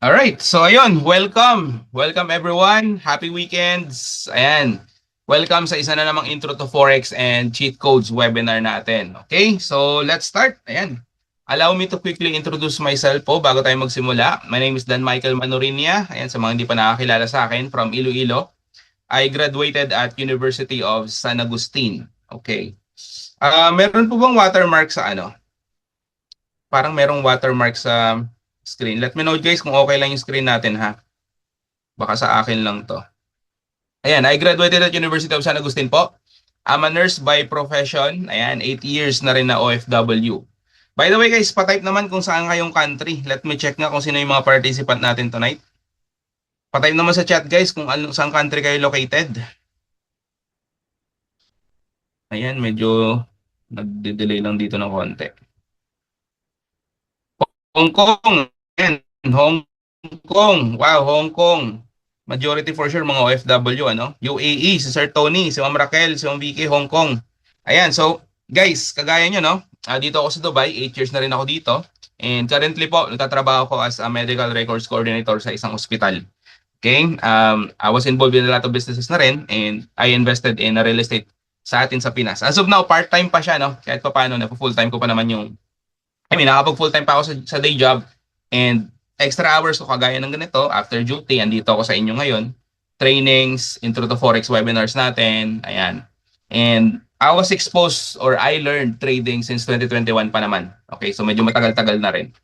Alright, so ayun, welcome. Welcome everyone. Happy weekends. Ayan. Welcome sa isa na namang Intro to Forex and Cheat Codes webinar natin. Okay, so let's start. Ayan. Allow me to quickly introduce myself po bago tayo magsimula. My name is Dan Michael Manurinia. Ayan, sa mga hindi pa nakakilala sa akin, from Iloilo. I graduated at University of San Agustin. Okay. Meron po bang watermark sa ano? Parang merong watermark sa screen. Let me know guys kung okay lang yung screen natin ha. Baka sa akin lang to. Ayan, I graduated at University of San Agustin po. I'm a nurse by profession. Ayan, 8 years na rin na OFW. By the way guys, pa-type naman kung saan kayong country. Let me check nga kung sino yung mga participant natin tonight. Pa-type naman sa chat guys kung saan country kayo located. Ayan, medyo nagde-delay lang dito ng konti. Hong Kong. Ayan, Hong Kong. Wow, Hong Kong. Majority for sure mga OFW, ano? UAE, si Sir Tony, si Ma'am Raquel, si Ma'am Vicky, Hong Kong. Ayan, so guys, kagaya nyo, no? Dito ako sa Dubai, 8 years na rin ako dito. And currently po, nagtatrabaho ko as a medical records coordinator sa isang ospital. Okay? I was involved in a lot of businesses na rin and I invested in a real estate sa atin sa Pinas. As of now, part-time pa siya, no? Kahit pa paano, full-time ko pa naman yung nakapag full-time pa ako sa day job and extra hours ko kagaya ng ganito, after duty, andito ako sa inyo ngayon. Trainings, intro to Forex webinars natin, ayan. And I was exposed or I learned trading since 2021 pa naman. Okay, so medyo matagal-tagal na rin.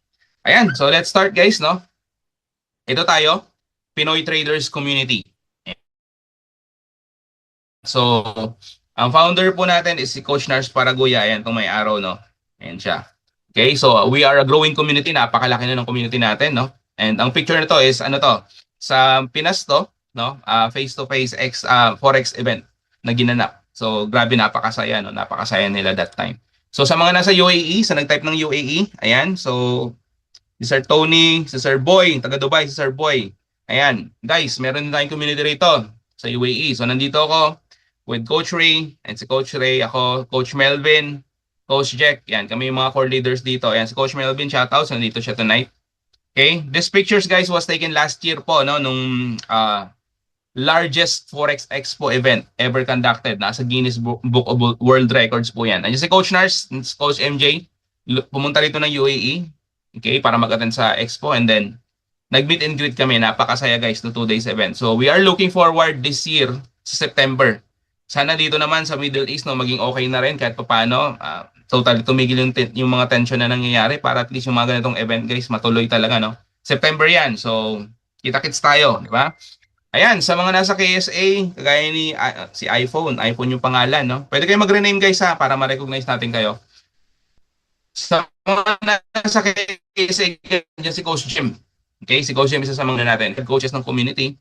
Ayan, so let's start guys, no? Ito tayo, Pinoy Traders Community. So, ang founder po natin is si Coach Nars Paraguya. Ayan, itong may araw, no? Ayan siya. Okay, so we are a growing community. Napakalaki na ng community natin, no? And ang picture na to is, ano to? Sa Pinas to, no? Face-to-face Forex event na ginanap. So, grabe, napakasaya, no? Napakasaya nila that time. So, sa mga nasa UAE, sa nag-type ng UAE, ayan, so, si Sir Tony, si Sir Boy, taga Dubai, si Sir Boy. Ayan, guys, meron din tayong community rito sa UAE. So, nandito ako with Coach Ray, and si Coach Ray, ako, Coach Melvin, Coach Jack, yan, kami yung mga core leaders dito. Ayan, si Coach Melvin, shoutouts, nandito siya tonight. Okay, these pictures guys was taken last year po, no, nung largest Forex Expo event ever conducted. Nasa Guinness Book of World Records po yan. Andiyan si Coach Nars, si Coach MJ, pumunta rito ng UAE, okay, para mag-attend sa Expo and then nag-meet and greet kami. Napakasaya guys, no 2 days event. So we are looking forward this year sa September. Sana dito naman sa Middle East no maging okay na rin kahit paano. Totally tumigil yung mga tension na nangyayari para at least yung mga ganitong event guys matuloy talaga, no? September yan. So kita-kits tayo, di ba? Ayan, sa mga nasa KSA, kagaya ni si iPhone yung pangalan, no? Pwede kayo mag-rename guys ha para ma-recognize natin kayo. Sa mga nasa KSA, dyan si Coach Jim. Okay, si Coach Jim isa sa mga natin. Coaches ng community.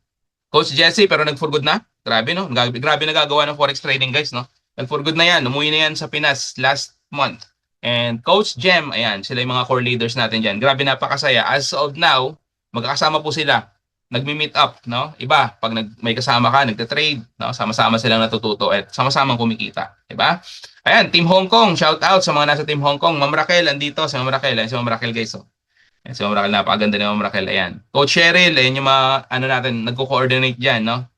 Coach Jesse, pero nag-for good na. Grabe, no? Grabe nagagawa ng Forex trading, guys, no? Nag-for good na yan. Umuwi na yan sa Pinas last month. And Coach Jem, ayan, sila yung mga core leaders natin dyan. Grabe, napakasaya. As of now, magkakasama po sila. Nagmi-meet up, no? Iba, pag may kasama ka, nagte-trade, no? Sama-sama silang natututo at sama-sama kumikita. Diba? Ayan, Team Hong Kong, shout out sa mga nasa Team Hong Kong. Ma'am Raquel, andito. Si Ma'am Raquel, si Ma'am Raquel, guys, oh. Ayan, si Ma'am Raquel, napakaganda ni Ma'am Raquel. Ayan. Coach Cheryl, ayan yung mga, natin, nagko-coordinate dyan, no?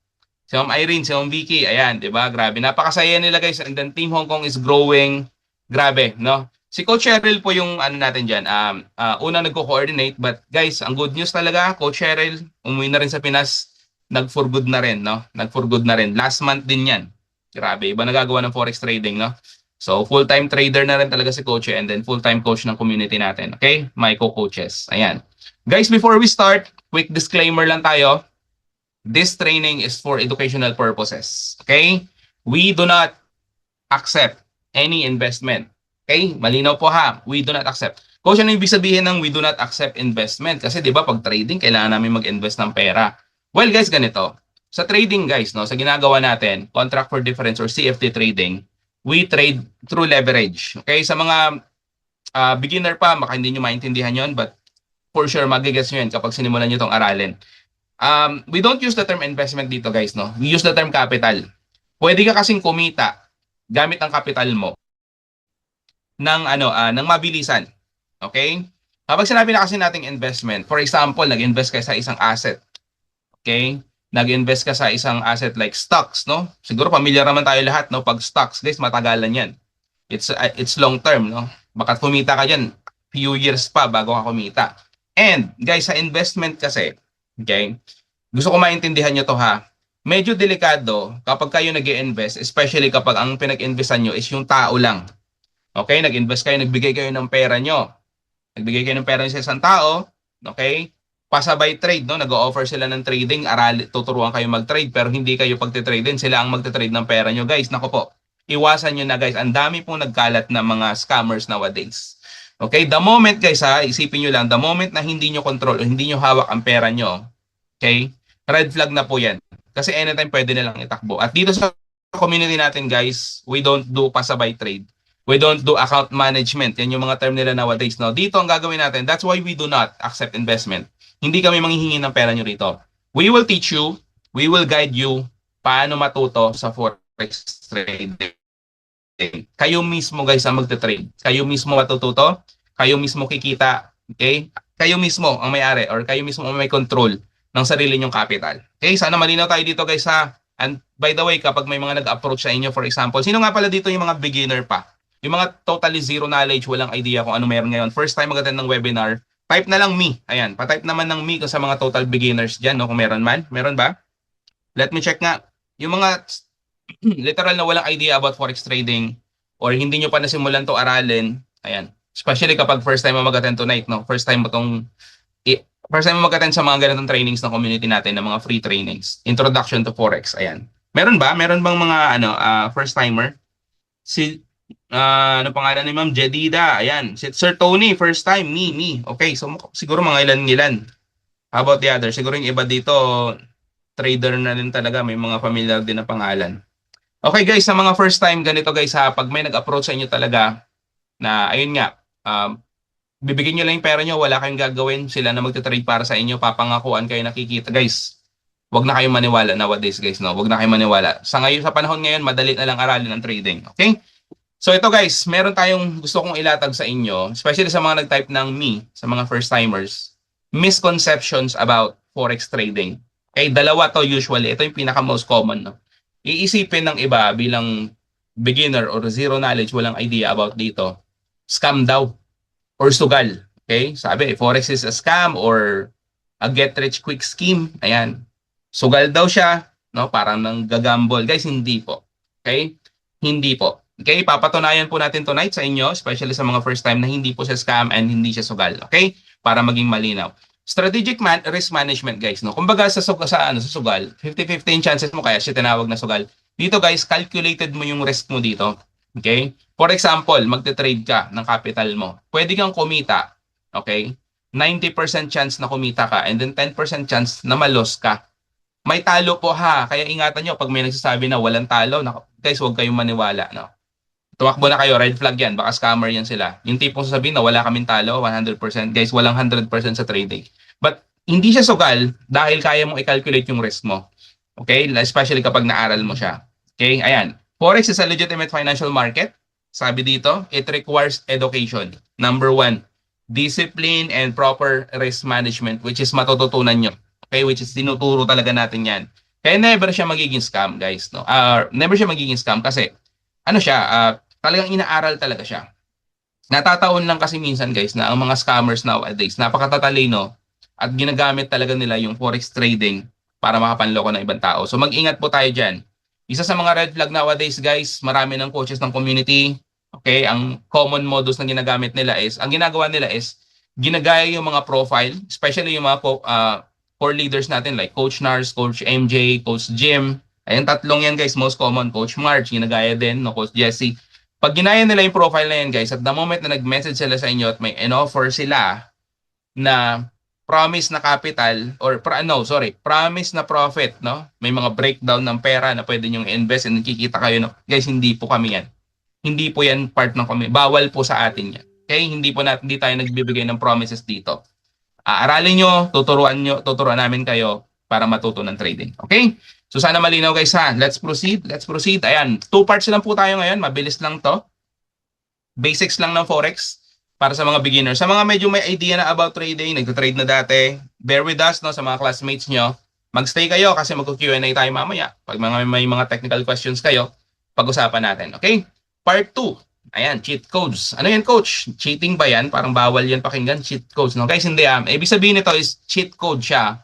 Si Ma'am Irene, si Ma'am Vicky, ayan, di ba? Grabe. Napakasaya nila, guys. And then Team Hong Kong is growing. Grabe, no? Si Coach Cheryl po yung natin dyan. Una nagko-coordinate, but guys, ang good news talaga, Coach Cheryl, umuwi na rin sa Pinas, nag-for good na rin, no? Nag-for good na rin. Last month din yan. Grabe. Iba nagagawa ng Forex trading, no? So, full-time trader na rin talaga si Coach and then full-time coach ng community natin. Okay? My co-coaches. Ayan. Guys, before we start, quick disclaimer lang tayo. This training is for educational purposes. Okay? We do not accept any investment. Okay? Malinaw po ha. We do not accept. Coach, ano ibig sabihin ng we do not accept investment? Kasi di ba pag trading, kailangan namin mag-invest ng pera. Well guys, ganito. Sa trading guys, no, sa ginagawa natin, contract for difference or CFD trading, we trade through leverage. Okay? Sa mga beginner pa, baka hindi nyo maintindihan yon, but for sure, magigets nyo yan kapag sinimulan nyo itong aralin. We don't use the term investment dito guys, no? We use the term capital. Pwede ka kasing kumita gamit ang capital mo ng ng mabilisan. Okay? Kapag sinabi na kasi nating investment, for example, nag-invest kayo sa isang asset. Okay? Nag-invest ka sa isang asset like stocks, no? Siguro familiar naman tayo lahat, no? Pag stocks, guys, matagalan yan. It's long term, no? Baka kumita ka diyan few years pa bago ka kumita. And guys, sa investment kasi, okay? Gusto ko maintindihan nyo to ha. Medyo delikado kapag kayo nag-i-invest, especially kapag ang pinag-investan nyo is yung tao lang. Okay? Nag-invest kayo, nagbigay kayo ng pera nyo. Nagbigay kayo ng pera nyo sa isang tao, okay? Pasabay trade, no? Nag-o-offer sila ng trading, tuturuan kayo mag-trade, pero hindi kayo pagtitrade din. Sila ang magtitrade ng pera nyo, guys. Nako po, iwasan nyo na, guys. Ang dami pong nagkalat na mga scammers nowadays. Okay? The moment, guys, ha, isipin nyo lang, the moment na hindi nyo control o hindi nyo hawak ang pera nyo, okay? Red flag na po yan. Kasi anytime pwede nilang itakbo. At dito sa community natin, guys, we don't do pasabay trade. We don't do account management. Yan yung mga term nila nowadays. No? Dito ang gagawin natin. That's why we do not accept investment. Hindi kami manghihingi ng pera nyo rito. We will teach you, we will guide you paano matuto sa forex trading. Kayo mismo, guys, ang magte-trade. Kayo mismo matututo. Kayo mismo kikita. Okay? Kayo mismo ang may-ari or kayo mismo ang may control ng sarili nyong capital. Okay? Sana malinaw tayo dito, guys, ha? And by the way, kapag may mga nag-approach sa inyo, for example, sino nga pala dito yung mga beginner pa? Yung mga totally zero knowledge, walang idea kung ano meron ngayon. First time mag-attend ng webinar, type na lang me. Ayan, pa-type naman ng me sa mga total beginners dyan, no? Kung meron man. Meron ba? Let me check nga. Yung mga literal na walang idea about forex trading or hindi nyo pa nasimulan to aralin, ayan. Especially kapag first time mo mag-attend tonight, no? First time mo mag-attend sa mga ganitong trainings ng community natin, ng mga free trainings. Introduction to Forex, ayan. Meron ba? Meron bang mga first timer? Si ano pangalan ni Ma'am Jedida? Ayan. Si Sir Tony, first time, me. Okay, so siguro mga ilan-ilan. How about the other? Siguro yung iba dito, trader na rin talaga, may mga familiar din na pangalan. Okay guys, sa mga first time ganito guys ha, pag may nag-approach sa inyo talaga na ayun nga, bibigyan nyo lang yung pera nyo, wala kayong gagawin, sila na magte-trade para sa inyo, papangakuan kayo nakikita. Guys, wag na kayong maniwala nowadays guys, no? Wag na kayong maniwala. Sa panahon ngayon, madali na lang aralin ang trading. Okay? So ito guys, meron tayong gusto kong ilatag sa inyo, especially sa mga nag-type ng me, sa mga first timers, misconceptions about forex trading. Okay, dalawa to usually. Ito yung pinaka most common, no? Iisipin ng iba bilang beginner or zero knowledge, walang idea about dito, scam daw or sugal. Okay? Sabi, forex is a scam or a get rich quick scheme. Ayan. Sugal daw siya, no? Parang nang gagamble. Guys, hindi po. Okay? Hindi po. Okay? Papatunayan po natin tonight sa inyo, especially sa mga first time na hindi po siya scam and hindi siya sugal. Okay? Para maging malinaw. Strategic risk management guys, no. Kumbaga sa sugal, 50-50 chances mo kaya siya tinawag na sugal. Dito guys, calculated mo yung risk mo dito. Okay? For example, magte-trade ka ng capital mo. Pwede kang kumita, okay? 90% chance na kumita ka and then 10% chance na malos ka. May talo po ha, kaya ingatan nyo pag may nagsasabi na walang talo, guys, huwag kayong maniwala, no. Tumakbo na kayo, red flag yan, baka scammer yan sila. Yung tipong sasabihin na wala kaming talo, 100%. Guys, walang 100% sa trading. But hindi siya sugal dahil kaya mong i-calculate yung risk mo. Okay? Especially kapag naaral mo siya. Okay? Ayan. Forex is a legitimate financial market. Sabi dito, it requires education. Number 1, discipline and proper risk management, which is matututunan nyo. Okay? Which is tinuturo talaga natin yan. Kaya never siya magiging scam, guys. No? Never siya magiging scam kasi ano siya, talagang inaaral talaga siya. Natataon lang kasi minsan guys na ang mga scammers nowadays, napakatatalino at ginagamit talaga nila yung forex trading para makapanloko ng ibang tao. So mag-ingat po tayo dyan. Isa sa mga red flag nowadays guys, marami ng coaches ng community, okay, ang common modus na ginagamit nila is, ang ginagawa nila is, ginagaya yung mga profile, especially yung mga core leaders natin like Coach Nars, Coach MJ, Coach Jim. Ayun, tatlong yan guys, most common. Coach March, ginagaya din, no? Coach Jesse. Pag ginaya nila yung profile na yan guys, at the moment na nag-message sila sa inyo at may in-offer sila na promise na capital, or promise na profit, no? May mga breakdown ng pera na pwede nyong invest and kikita kayo, no? Guys, hindi po kami yan. Hindi po yan part ng kami. Bawal po sa atin yan. Okay? Hindi tayo nagbibigay ng promises dito. Aralin nyo, tuturuan namin kayo para matuto ng trading. Okay? So sana malinaw guys ha. Let's proceed. Ayan, 2 parts lang po tayo ngayon. Mabilis lang to. Basics lang ng Forex. para sa mga beginners. Sa mga medyo may idea na about trading, nagtatrade na dati, bear with us, no, sa mga classmates nyo. Mag-stay kayo kasi mag-Q&A tayo mamaya. Pag may mga technical questions kayo, pag-usapan natin. Okay? Part 2. Ayan, cheat codes. Ano yan, coach? Cheating ba yan? Parang bawal yan pakinggan, cheat codes. No? Guys, hindi. Ibig sabihin nito is cheat code siya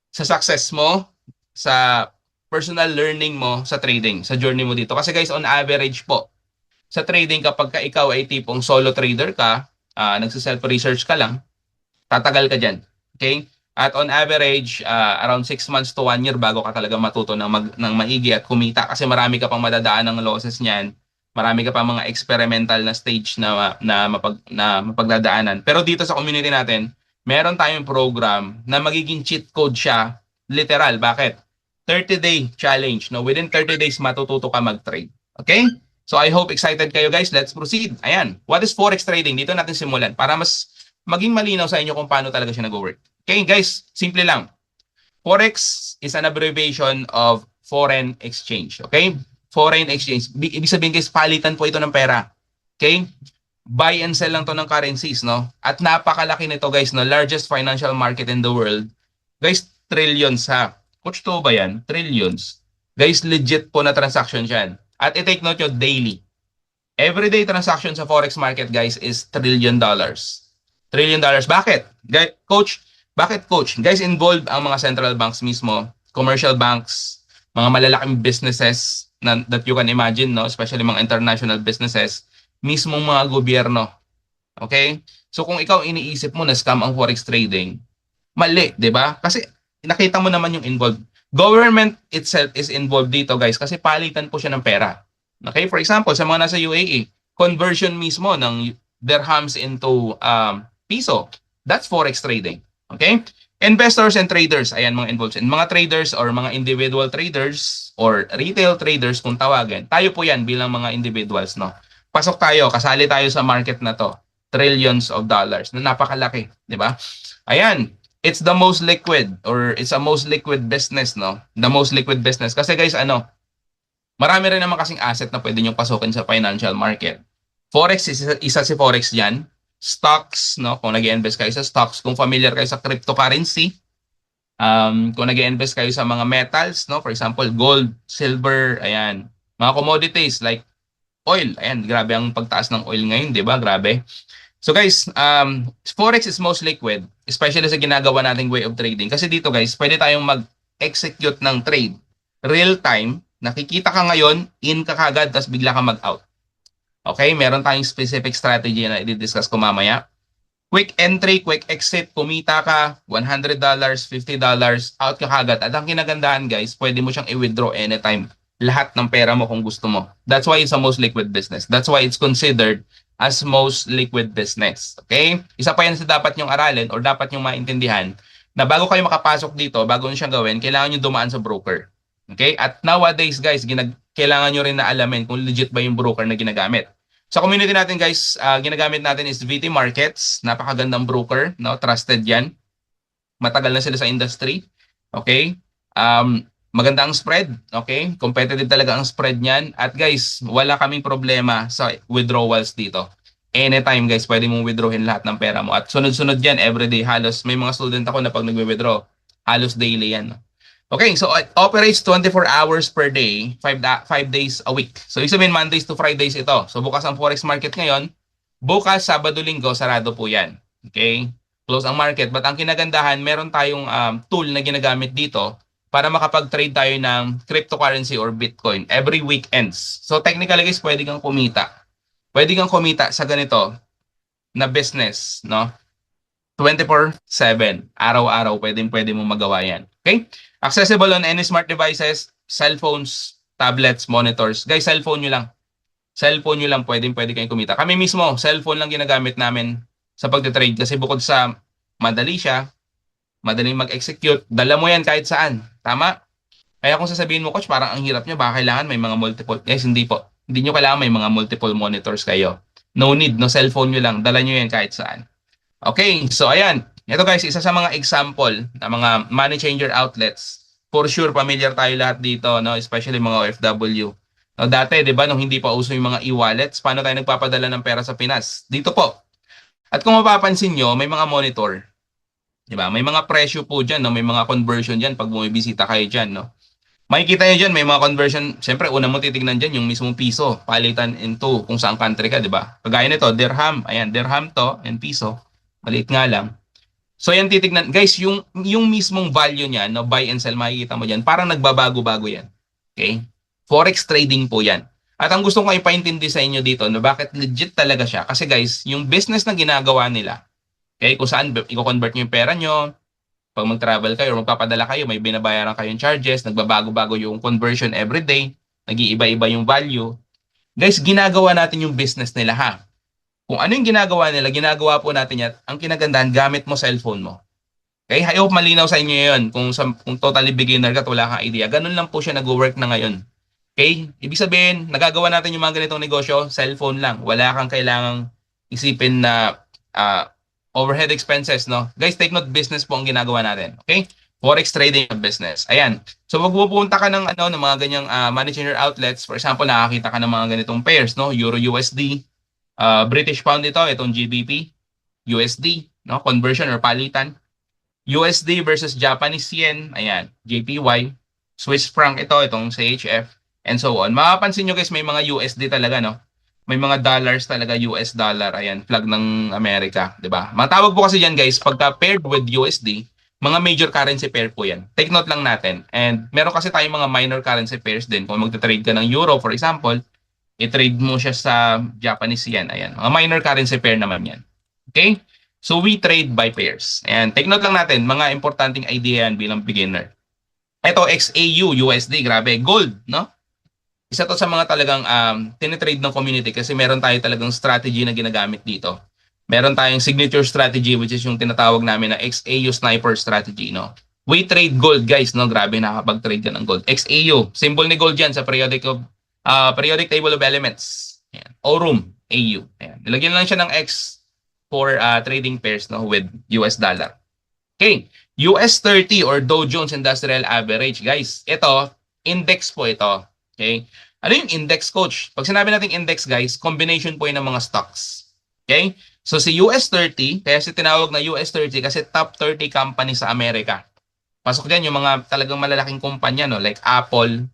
sa success mo, sa personal learning mo sa trading, sa journey mo dito. Kasi guys, on average po, sa trading kapag ka ikaw ay tipong solo trader ka, nagsa-self-research ka lang, tatagal ka dyan. Okay? At on average, around 6 months to 1 year bago ka talaga matuto ng maigi at kumita kasi marami ka pang madadaan ng losses niyan. Marami ka pang mga experimental na stage na mapagdadaanan. Pero dito sa community natin, meron tayong program na magiging cheat code siya. Literal. Bakit? 30-day challenge. No? Within 30 days, matututo ka mag-trade. Okay? So I hope excited kayo guys. Let's proceed. Ayan. What is Forex trading? Dito natin simulan para mas maging malinaw sa inyo kung paano talaga siya nag-work. Okay guys, simple lang. Forex is an abbreviation of foreign exchange. Okay? Foreign exchange. Ibig sabihin guys, palitan po ito ng pera. Okay? Buy and sell lang to ng currencies, no? At napakalaki nito guys, no? Largest financial market in the world. Guys, trillions ha. Coach, to ba yan? Trillions. Guys, legit po na transaction yan. At i-take note nyo, daily. Everyday transaction sa forex market, guys, is $1 trillion. $1 trillion. Bakit? Coach, bakit coach? Guys, involved ang mga central banks mismo, commercial banks, mga malalaking businesses that you can imagine, no? Especially mga international businesses, mismong mga gobyerno. Okay? So kung ikaw iniisip mo na scam ang forex trading, mali, 'di ba? Kasi nakita mo naman yung involved. Government itself is involved dito guys kasi palitan po siya ng pera. Okay, for example, sa mga nasa UAE, conversion mismo ng dirhams into piso. That's forex trading. Okay? Investors and traders, ayan mga involved. And mga traders or mga individual traders or retail traders kung tawagin, tayo po yan bilang mga individuals. No? Pasok tayo, kasali tayo sa market na to. Trillions of dollars na napakalaki. Di ba? Ayan. It's the most liquid or it's a most liquid business, no? The most liquid business. Kasi guys, marami rin naman kasing asset na pwede nyo pasukin sa financial market. Forex, isa si Forex dyan. Stocks, no? Kung nag-invest kayo sa stocks, kung familiar kayo sa cryptocurrency, kung nag-invest kayo sa mga metals, no? For example, gold, silver, ayan. Mga commodities like oil. Ayan, grabe ang pagtaas ng oil ngayon, di ba? Grabe. So guys, Forex is most liquid, especially sa ginagawa nating way of trading. Kasi dito guys, pwede tayong mag-execute ng trade. Real time, nakikita ka ngayon, in ka kagad, tapos bigla ka mag-out. Okay, meron tayong specific strategy na i-discuss ko mamaya. Quick entry, quick exit, kumita ka, $100, $50, out ka kagad. At ang kinagandahan guys, pwede mo siyang i-withdraw anytime. Lahat ng pera mo kung gusto mo. That's why it's a most liquid business. That's why it's considered as most liquid business. Okay? Isa pa yan sa dapat nyong aralin or dapat nyong maintindihan na bago kayo makapasok dito, bago nyo siyang gawin, kailangan nyo dumaan sa broker. Okay? At nowadays, guys, kailangan nyo rin na alamin kung legit ba yung broker na ginagamit. Sa community natin, guys, ginagamit natin is VT Markets. Napakagandang broker. No? Trusted yan. Matagal na sila sa industry. Okay? Maganda ang spread, okay? Competitive talaga ang spread niyan. At guys, wala kaming problema sa withdrawals dito. Anytime guys, pwede mong withdrawin lahat ng pera mo. At sunod-sunod yan, everyday, halos. May mga student ako na pag nagwi-withdraw, halos daily yan. Okay, so it operates 24 hours per day, 5 days a week. So ibig sabihin, Mondays to Fridays ito. So bukas ang forex market ngayon, bukas, Sabado, Linggo, sarado po yan. Okay? Close ang market. But ang kinagandahan, meron tayong tool na ginagamit dito para makapag-trade tayo ng cryptocurrency or Bitcoin every weekends. So technically guys, pwede kang kumita. Pwede kang kumita sa ganito na business, no? 24/7, araw-araw, pwede mo magawa yan. Okay? Accessible on any smart devices, cellphones, tablets, monitors. Guys, cellphone nyo lang. Cellphone nyo lang, pwede kayong kumita. Kami mismo, cellphone lang ginagamit namin sa pagte-trade kasi bukod sa madali siya, madaling mag-execute, dala mo yan kahit saan. Tama? Kaya kung sasabihin mo, coach, parang ang hirap nyo, baka kailangan may mga multiple. Guys, hindi po. Hindi nyo kailangan may mga multiple monitors kayo. No need, no cellphone nyo lang. Dala nyo yan kahit saan. Okay, so ayan. Ito guys, isa sa mga example na mga money changer outlets. For sure, familiar tayo lahat dito, no? Especially mga OFW. No, dati, di ba, nung hindi pa uso yung mga e-wallets, paano tayo nagpapadala ng pera sa Pinas? Dito po. At kung mapapansin nyo, may mga monitor, di ba? May mga presyo po dyan, no? May mga conversion dyan pag bumibisita kayo dyan, no? Makikita nyo dyan, may mga conversion. Siyempre, una mo titignan dyan yung mismong piso, palitan into kung saan country ka, di ba? Kagaya nito, dirham. Ayan, dirham to and piso. Maliit nga lang. So, yan titignan. Guys, yung mismong value niya, no, buy and sell, makikita mo dyan, parang nagbabago-bago yan. Okay? Forex trading po yan. At ang gusto ko ipaintindi sa inyo dito, no, bakit legit talaga siya. Kasi guys, yung business na ginagawa nila, okay, kung saan i-convert nyo yung pera nyo, pag mag-travel kayo or magpapadala kayo, may binabayaran kayong charges, nagbabago-bago yung conversion every day, nag-iiba-iba yung value. Guys, ginagawa natin yung business nila ha. Kung ano yung ginagawa nila, ginagawa po natin yan. Ang kinagandahan, gamit mo cellphone mo. Okay? I hope malinaw sa inyo yun. Kung totally beginner ka at wala kang idea, ganun lang po siya nag-work na ngayon. Okay? Ibig sabihin, nagagawa natin yung mga ganitong negosyo, cellphone lang. Wala kang kailangang isipin na overhead expenses, no? Guys, take note, business po ang ginagawa natin. Okay? Forex trading business. Ayan. So, pag pupunta ka ng, ng mga ganyang money changer outlets, for example, nakakita ka ng mga ganitong pairs, no? Euro USD, British Pound ito, itong GBP, USD, no? Conversion or palitan. USD versus Japanese Yen, ayan, JPY, Swiss franc ito, itong CHF, and so on. Mapapansin nyo guys, may mga USD talaga, no? May mga dollars talaga, US dollar, ayan, flag ng Amerika, di ba? Matawag po kasi yan guys, pagka paired with USD, mga major currency pair po yan. Take note lang natin. And meron kasi tayong mga minor currency pairs din. Kung magte-trade ka ng Euro, for example, i-trade mo siya sa Japanese Yen, ayan. Mga minor currency pair naman yan. Okay? So we trade by pairs. And take note lang natin, mga importanteng idea yan bilang beginner. Ito, XAU, USD, grabe. Gold, no? Isa to sa mga talagang tinitrade ng community kasi meron tayo talagang strategy na ginagamit dito. Meron tayong signature strategy which is yung tinatawag namin na XAU sniper strategy, no? We trade gold, guys, no? Grabe, nakakapag-trade ka ng gold. XAU, symbol ni gold yan sa periodic table of elements. Ayan. ORUM, AU. Ayan. Nilagyan lang siya ng X for trading pairs, no, with US dollar. Okay, US 30 or Dow Jones Industrial Average, guys. Ito, index po ito. Okay? Ano yung index, coach? Pag sinabi natin index, guys, combination po yun ng mga stocks. Okay? So si US 30, kaya si tinawag na US 30 kasi top 30 company sa Amerika. Pasok dyan yung mga talagang malalaking kumpanya, no, like Apple,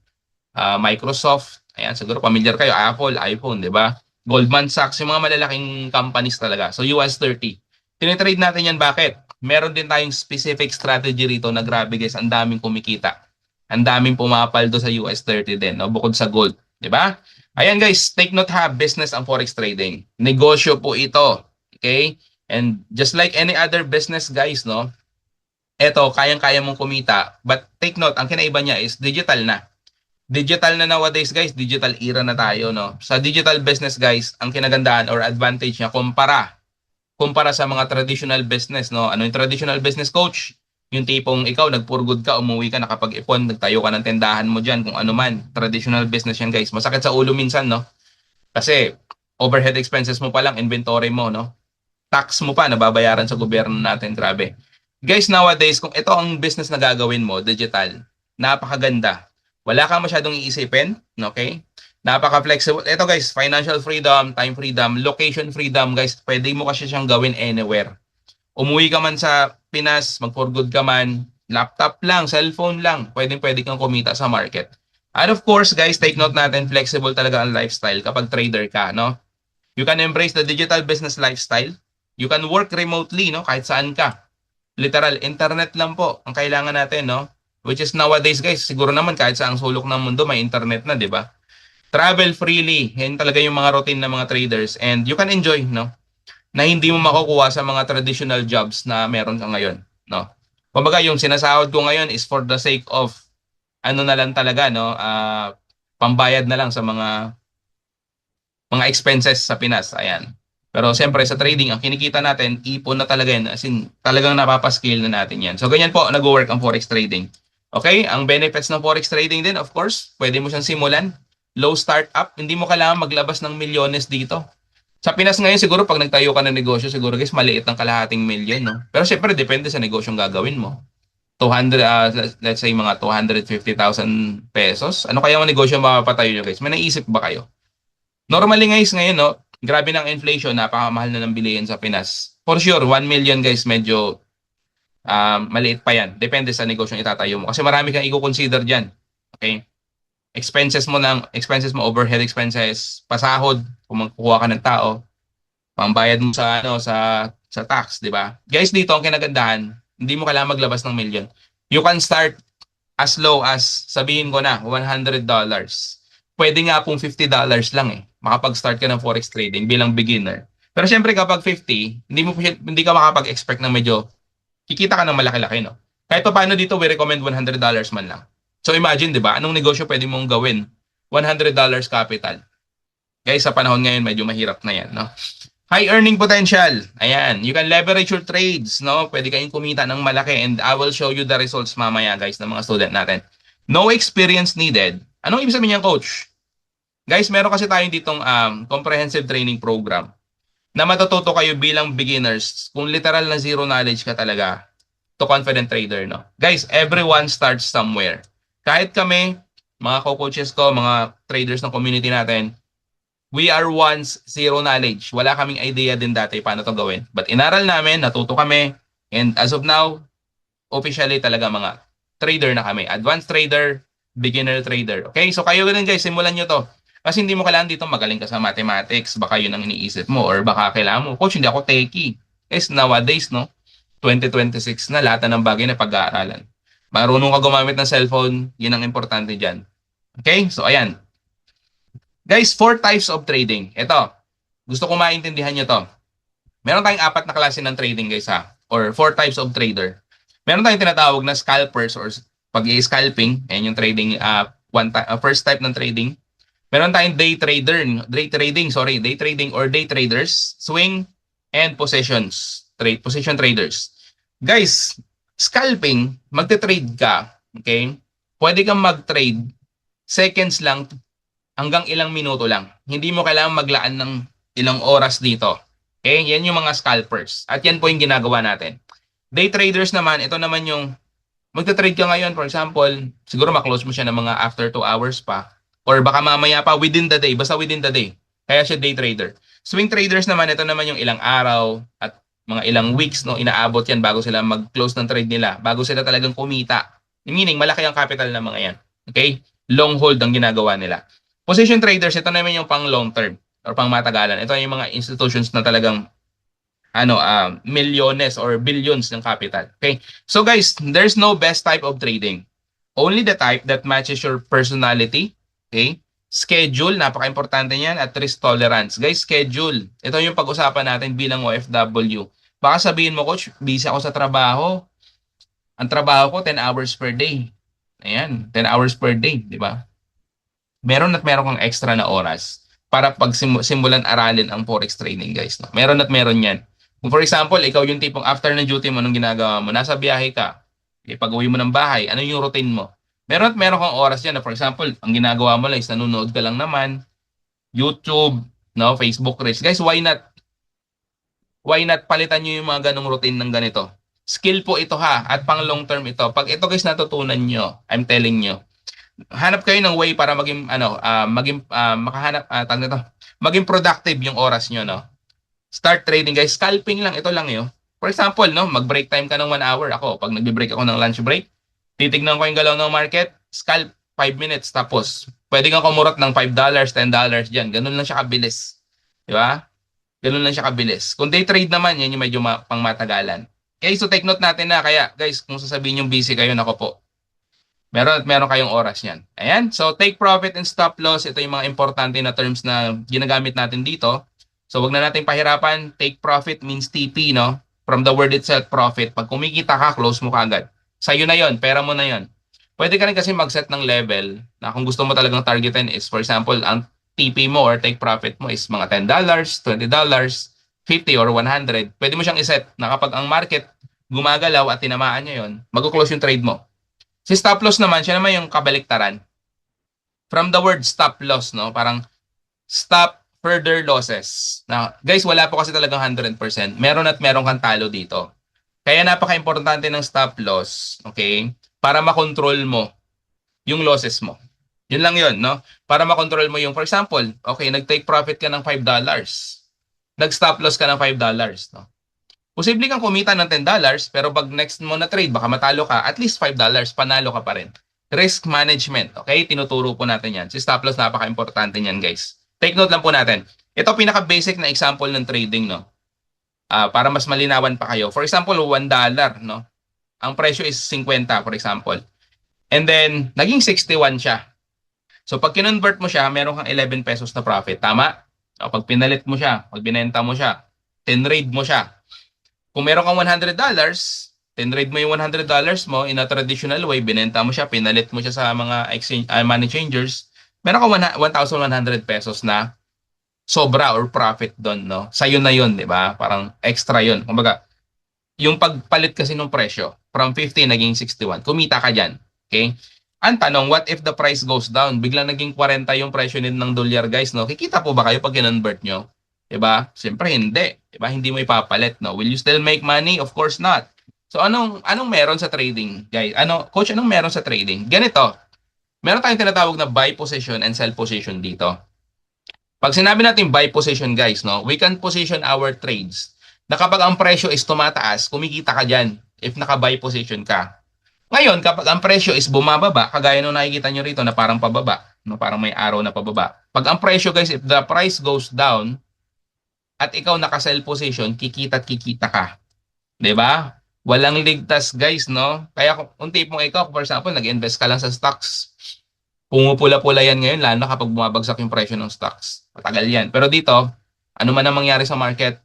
Microsoft. Ayan, siguro familiar kayo, Apple, iPhone, di ba? Goldman Sachs, yung mga malalaking companies talaga. So US 30. Tinitrade natin yan, bakit? Meron din tayong specific strategy rito na grabe guys, ang daming kumikita. Ang daming pumapaldo sa US 30 din, no? Bukod sa gold. Di ba? Ayan guys, take note ha, business ang forex trading. Negosyo po ito. Okay? And just like any other business guys, no? Ito, kayang-kaya mong kumita. But take note, ang kinaiba niya is digital na. Digital na nowadays guys, digital era na tayo, no? Sa digital business guys, ang kinagandaan or advantage niya kumpara sa mga traditional business, no? Ano yung traditional business, coach? Yung tipong ikaw nagpurgod ka, umuwi ka, nakapag-ipon, nagtayo ka ng tindahan mo diyan kung ano man. Traditional business yan guys. Masakit sa ulo minsan, no? Kasi overhead expenses mo pa lang, inventory mo, no? Tax mo pa nababayaran sa gobyerno natin, grabe. Guys, nowadays kung ito ang business na gagawin mo, digital, napakaganda. Wala kang masyadong iisipin, okay? Napaka-flexible. Ito guys, financial freedom, time freedom, location freedom, guys. Pwede mo kasi siyang gawin anywhere. Umuwi ka man sa Pinas, mag-for good ka man, laptop lang, cellphone lang, pwede kang kumita sa market. And of course, guys, take note natin, flexible talaga ang lifestyle kapag trader ka, no? You can embrace the digital business lifestyle. You can work remotely, no? Kahit saan ka. Literal, internet lang po ang kailangan natin, no? Which is nowadays, guys, siguro naman kahit sa ang sulok ng mundo may internet na, di ba? Travel freely. Yan talaga yung mga routine ng mga traders. And you can enjoy, no? Na hindi mo makukuha sa mga traditional jobs na meron ka ngayon, no? Kumbaga, yung sinasahod ko ngayon is for the sake of ano na lang talaga, no? Pambayad na lang sa mga expenses sa Pinas. Ayan. Pero siyempre sa trading, ang kinikita natin, ipon na talaga yan. As in, talagang napapascale na natin yan. So, ganyan po, nag-work ang forex trading. Okay? Ang benefits ng forex trading din, of course, pwede mo siyang simulan. Low startup, hindi mo kailangan maglabas ng milyones dito. Sa Pinas ngayon, siguro pag nagtayo ka ng negosyo, siguro guys, maliit ng kalahating milyon, no? Pero siyempre, depende sa negosyong gagawin mo. 200, let's say mga 250,000 pesos. Ano kaya ang negosyo mapapatayo nyo guys? May naisip ba kayo? Normally guys, ngayon, no? grabe ng inflation, napakamahal na ng bilihin sa Pinas. For sure, 1 million guys, medyo maliit pa yan. Depende sa negosyong itatayo mo. Kasi marami kang i-consider dyan. Okay? Expenses mo, overhead expenses, pasahod, kung magkukuha ka ng tao, pambayad mo sa sa tax, di ba? Guys, dito ang kinagandahan, hindi mo kailangan maglabas ng million. You can start as low as, sabihin ko na, $100. Pwede nga pong $50 lang eh. Makapag-start ka ng forex trading bilang beginner. Pero syempre kapag 50, hindi ka makapag-expect ng medyo kikita ka ng malaki-laki, no? Kahit pa paano dito, we recommend $100 man lang. So imagine, di ba? Anong negosyo pwede mong gawin? $100 capital. Guys, sa panahon ngayon, medyo mahirap na yan, no? High earning potential. Ayan. You can leverage your trades, no? Pwede kayong kumita ng malaki and I will show you the results mamaya, guys, ng mga student natin. No experience needed. Anong ibig sabihin niyan, coach? Guys, meron kasi tayong ditong comprehensive training program na matututo kayo bilang beginners kung literal na zero knowledge ka talaga to confident trader, no? Guys, everyone starts somewhere. Kahit kami, mga co-coaches ko, mga traders ng community natin, we are once zero knowledge. Wala kaming idea din dati paano to gawin. But inaral namin, natuto kami, and as of now, officially talaga mga trader na kami. Advanced trader, beginner trader. Okay? So kayo ganun guys, simulan nyo to. Kasi hindi mo kailangan dito magaling ka sa mathematics, baka yun ang iniisip mo, or baka kailangan mo, coach, hindi ako techie. Guys, nowadays, no, 2026 na, lahat ng bagay na pag-aaralan. Marunong ka gumamit ng cellphone, yun ang importante dyan. Okay, so ayan. Guys, 4 types of trading. Ito, gusto ko maintindihan nyo to. Meron tayong 4 na klase ng trading guys ha, or 4 types of trader. Meron tayong tinatawag na scalpers or pag-i-scalping, ayan yung trading, first type ng trading. Meron tayong day trading or day traders, swing, and position traders. Guys, scalping, magte-trade ka, okay? Pwede kang mag-trade seconds lang hanggang ilang minuto lang. Hindi mo kailangan maglaan ng ilang oras dito. Okay? Yan yung mga scalpers. At yan po yung ginagawa natin. Day traders naman, ito naman yung magte-trade ka ngayon, for example, siguro maklose mo siya ng mga after 2 hours pa. Or baka mamaya pa within the day, basta within the day. Kaya siya day trader. Swing traders naman, ito naman yung ilang araw at mga ilang weeks, no, inaabot yan bago sila mag-close ng trade nila, bago sila talagang kumita. Meaning, malaki ang capital ng mga yan. Okay? Long hold ang ginagawa nila. Position traders, ito naman yung pang long term or pang matagalan. Ito yung mga institutions na talagang milyones or billions ng capital. Okay? So guys, there's no best type of trading. Only the type that matches your personality. Okay? Schedule, napaka-importante niyan, at risk tolerance. Guys, schedule. Ito yung pag-usapan natin bilang OFW. Baka sabihin mo, coach, busy ako sa trabaho. Ang trabaho ko, 10 hours per day. Ayan, 10 hours per day, di ba? Meron kang extra na oras para simulan aralin ang forex trading, guys. No? Meron yan. Kung for example, ikaw yung tipong after ng duty mo, anong ginagawa mo? Nasa biyahe ka. Pag-uwi mo ng bahay, ano yung routine mo? Meron kang oras yan. For example, ang ginagawa mo lang is nanonood ka lang naman, YouTube, no, Facebook Reels. Guys, why not? Why not palitan nyo yung mga ganong routine ng ganito? Skill po ito ha, at pang long term ito. Pag ito guys natutunan nyo, I'm telling nyo, hanap kayo ng way para maging productive yung oras nyo, no? Start trading guys, scalping lang, ito lang yun. For example, no, mag-break time ka ng 1 hour. Ako, pag nagbe-break ako ng lunch break, titignan ko yung galaw ng market, scalp 5 minutes, tapos pwede kang kumurot ng $5, $10 dyan. Ganun lang siya kabilis. Di ba? Ganun lang siya kabilis. Kung day trade naman, yan yung medyo pang matagalan. Okay, so take note natin na. Kaya guys, kung sasabihin yung busy kayo, nako po. Meron kayong oras yan. Ayan, so take profit and stop loss. Ito yung mga importante na terms na ginagamit natin dito. So wag na natin pahirapan. Take profit means TP, no? From the word itself, profit. Pag kumikita ka, close mo kagad. Sa'yo na yon, pera mo na yon. Pwede ka rin kasi mag-set ng level na kung gusto mo talagang targetin is, for example, ang TP mo or take profit mo is mga $10, $20, $50 or 100. Pwede mo siyang iset na kapag ang market gumagalaw at tinamaan niya yon, mag-close yung trade mo. Si stop loss naman, siya naman yung kabaliktaran. From the word stop loss, no? Parang stop further losses. Now, guys, wala po kasi talagang 100%. Meron kang talo dito. Kaya napaka-importante ng stop loss, okay? Para makontrol mo yung losses mo. Yun lang yun, no? Para makontrol mo yung, for example, okay, nag-take profit ka ng $5. Nag-stop loss ka ng $5, no? Posible kang kumita ng $10, pero pag next mo na trade, baka matalo ka, at least $5, panalo ka pa rin. Risk management, okay? Tinuturo po natin yan. Si stop loss, napaka-importante niyan, guys. Take note lang po natin. Ito pinaka-basic na example ng trading, no? Para mas malinawan pa kayo. For example, $1, no? Ang presyo is 50, for example. And then, naging 61 siya. So, pag kinonvert mo siya, meron kang 11 pesos na profit. Tama? O, pag pinalit mo siya, pag binenta mo siya, tinrade mo siya. Kung meron kang $100, tinrade mo yung $100 mo in a traditional way, binenta mo siya, pinalit mo siya sa mga exchange, money changers, meron kang 1,100 pesos na sobra or profit doon, no? Sa'yo na yun, di ba? Parang extra yun. Kumbaga, yung pagpalit kasi ng presyo, from 50 naging 61, kumita ka dyan. Okay? Ang tanong, what if the price goes down? Biglang naging 40 yung presyo ng dolyar, guys, no? Kikita po ba kayo pag kinonvert nyo? Diba? Siyempre hindi. Diba? Hindi mo ipapalit, no? Will you still make money? Of course not. So anong meron sa trading, guys? Coach, anong meron sa trading? Ganito. Meron tayong tinatawag na buy position and sell position dito. Pag sinabi natin buy position, guys, no? We can position our trades na kapag ang presyo is tumataas, kumikita ka dyan if naka-buy position ka. Ngayon, kapag ang presyo is bumababa, kagaya nung nakikita nyo rito na parang pababa, no? Parang may arrow na pababa. Pag ang presyo, guys, if the price goes down, at ikaw naka-sell position, kikita at kikita ka. 'Di ba? Walang ligtas, guys, no? Kaya kung tipong ikaw, for example, nag-invest ka lang sa stocks, pumupula-pula yan ngayon, lalo na kapag bumabagsak yung presyo ng stocks. Matagal yan. Pero dito, ano man ang mangyari sa market,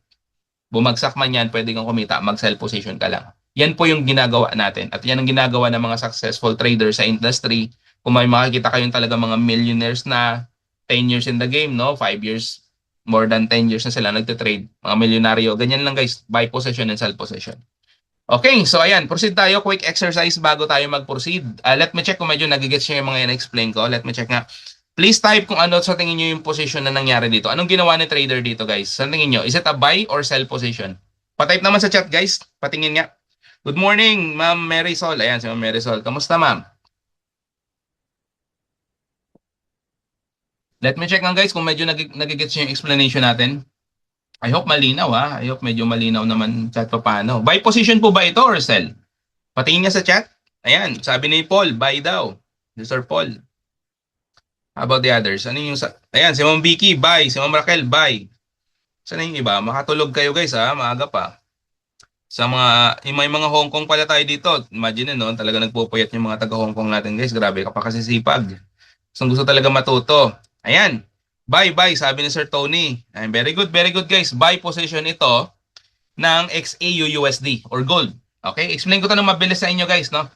bumagsak man yan, pwede kang kumita, mag-sell position ka lang. Yan po yung ginagawa natin. At yan ang ginagawa ng mga successful traders sa industry. Kung may makikita kayong talaga mga millionaires na 10 years in the game, no? 5 years, more than 10 years na sila nagte-trade. Mga milyonaryo. Ganyan lang, guys. Buy position and sell position. Okay, so ayan. Proceed tayo. Quick exercise bago tayo mag-proceed. Let me check kung medyo nagigets nyo yung mga in-explain ko. Let me check nga. Please type kung ano sa tingin nyo yung position na nangyari dito. Anong ginawa ni trader dito, guys? Sa tingin nyo, is it a buy or sell position? Patype naman sa chat, guys. Patingin nga. Good morning, Ma'am Marisol. Ayan, si Ma'am Marisol. Kamusta, Ma'am? Let me check nga, guys, kung medyo nagigets nyo yung explanation natin. I hope malinaw, ha? I hope medyo malinaw naman chat pa paano. Buy position po ba ito or sell? Patingin niya sa chat. Ayan, sabi ni Paul, buy daw. Sir Paul. How about the others? Ano yung ayan, si Ma'am Vicky, buy. Si Ma'am Raquel, buy. Saan yung iba? Makatulog kayo, guys, ha? Maaga pa. Sa may mga Hong Kong pala tayo dito. Imagine, no? Talaga nagpupuyat yung mga taga Hong Kong natin, guys. Grabe ka pa kasi sipag. Gusto talaga matuto. Ayan. Buy, sabi ni Sir Tony. Ayan, very good, guys. Buy position ito ng XAU USD or gold. Okay? Explain ko to ng mabilis sa inyo, guys, no?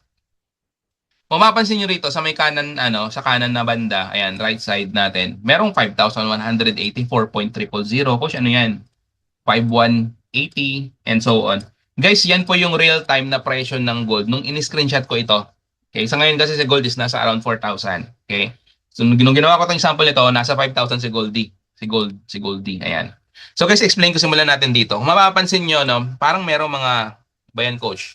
Kung mapansin nyo rito sa may kanan, sa kanan na banda, ayan, right side natin, merong 5,184.000. Coach, ano yan? 5,180 and so on. Guys, yan po yung real time na presyo ng gold nung in-screenshot ko ito. Okay? Sa ngayon kasi si gold is nasa around 4,000. Okay? So, nung ginawa ko itong example nito, nasa 5,000 si Goldie. Si Goldie. Ayan. So, guys, explain ko simulan natin dito. Kung mapapansin nyo, no, parang merong mga, ba yan, coach?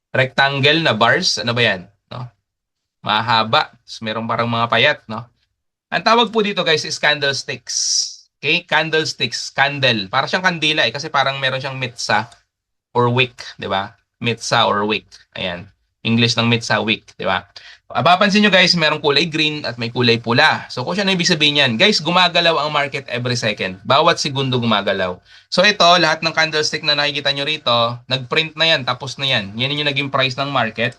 Rectangle na bars. Ano ba yan? No? Mahaba. So, merong parang mga payat, no? Ang tawag po dito, guys, is candlesticks. Okay? Candlesticks. Candle. Para siyang kandila eh, kasi parang meron siyang mitsa or wick, di ba? Mitsa or wick. Ayan. English ng mitsa, wick, di ba? Papansin nyo, guys, merong kulay green at may kulay pula. So, kung ano ibig sabihin yan? Guys, gumagalaw ang market every second. Bawat segundo gumagalaw. So, ito, lahat ng candlestick na nakikita nyo rito, nag-print na yan, tapos na yan. Yan yung naging price ng market.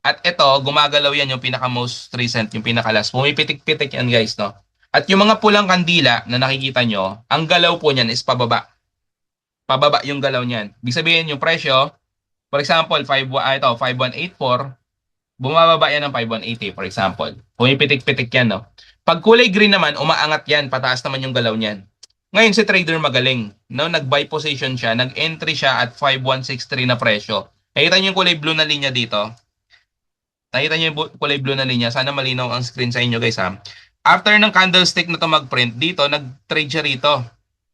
At ito, gumagalaw yan yung pinaka-most recent, yung pinaka-last. Pumipitik-pitik yan, guys, no? At yung mga pulang kandila na nakikita nyo, ang galaw po niyan is pababa. Pababa yung galaw niyan. Ibig sabihin, yung presyo, for example, 5184, bumababa yan ng 5180, for example. Pumipitik-pitik yan, no? Pag kulay green naman, umaangat yan. Pataas naman yung galaw niyan. Ngayon, si trader magaling. No? Nag-buy position siya. Nag-entry siya at 5163 na presyo. Nakita niyo yung kulay blue na linya dito? Nakita niyo yung kulay blue na linya? Sana malinaw ang screen sa inyo, guys, ha? After ng candlestick na to mag-print, dito, nag-trade siya rito.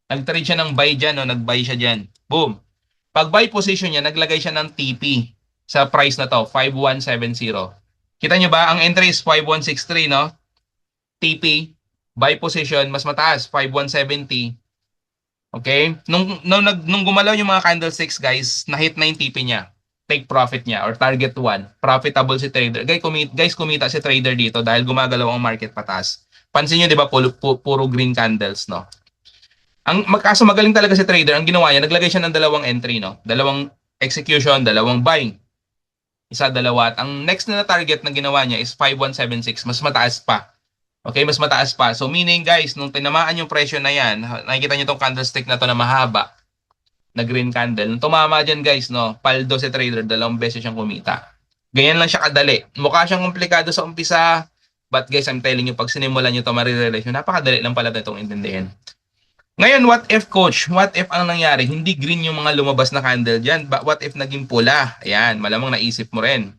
Nag-trade siya ng buy dyan, no? Nag-buy siya dyan. Boom! Pag buy position niya, naglagay siya ng TP sa price na to, 5170. Kita nyo ba? Ang entry is 5163, no? TP, buy position, mas mataas, 5170. Okay? Nung gumalaw yung mga candlesticks, guys, na-hit na yung TP niya. Take profit niya or target 1. Profitable si trader. Guys, kumita si trader dito dahil gumagalaw ang market pataas. Pansin niyo, di ba, puro green candles, no? Kaso magaling talaga si trader. Ang ginawa niya, naglagay siya ng dalawang entry, no? Dalawang execution, dalawang buying. Isa, dalawa. At ang next na target na ginawa niya is 5176. Mas mataas pa. Okay, mas mataas pa. So meaning guys, nung tinamaan yung presyo na yan, nakikita niyo tong candlestick na to na mahaba, na green candle. Nung tumama dyan guys, no, paldo si trader, dalawang beses siyang kumita. Ganyan lang siya kadali. Mukha siyang komplikado sa umpisa, but guys, I'm telling you, pag sinimulan niyo to, marirealize nyo, napakadali lang pala itong intindihin. Ngayon, what if coach? What if ang nangyari? Hindi green yung mga lumabas na candle dyan, but what if naging pula? Ayan, malamang naisip mo rin.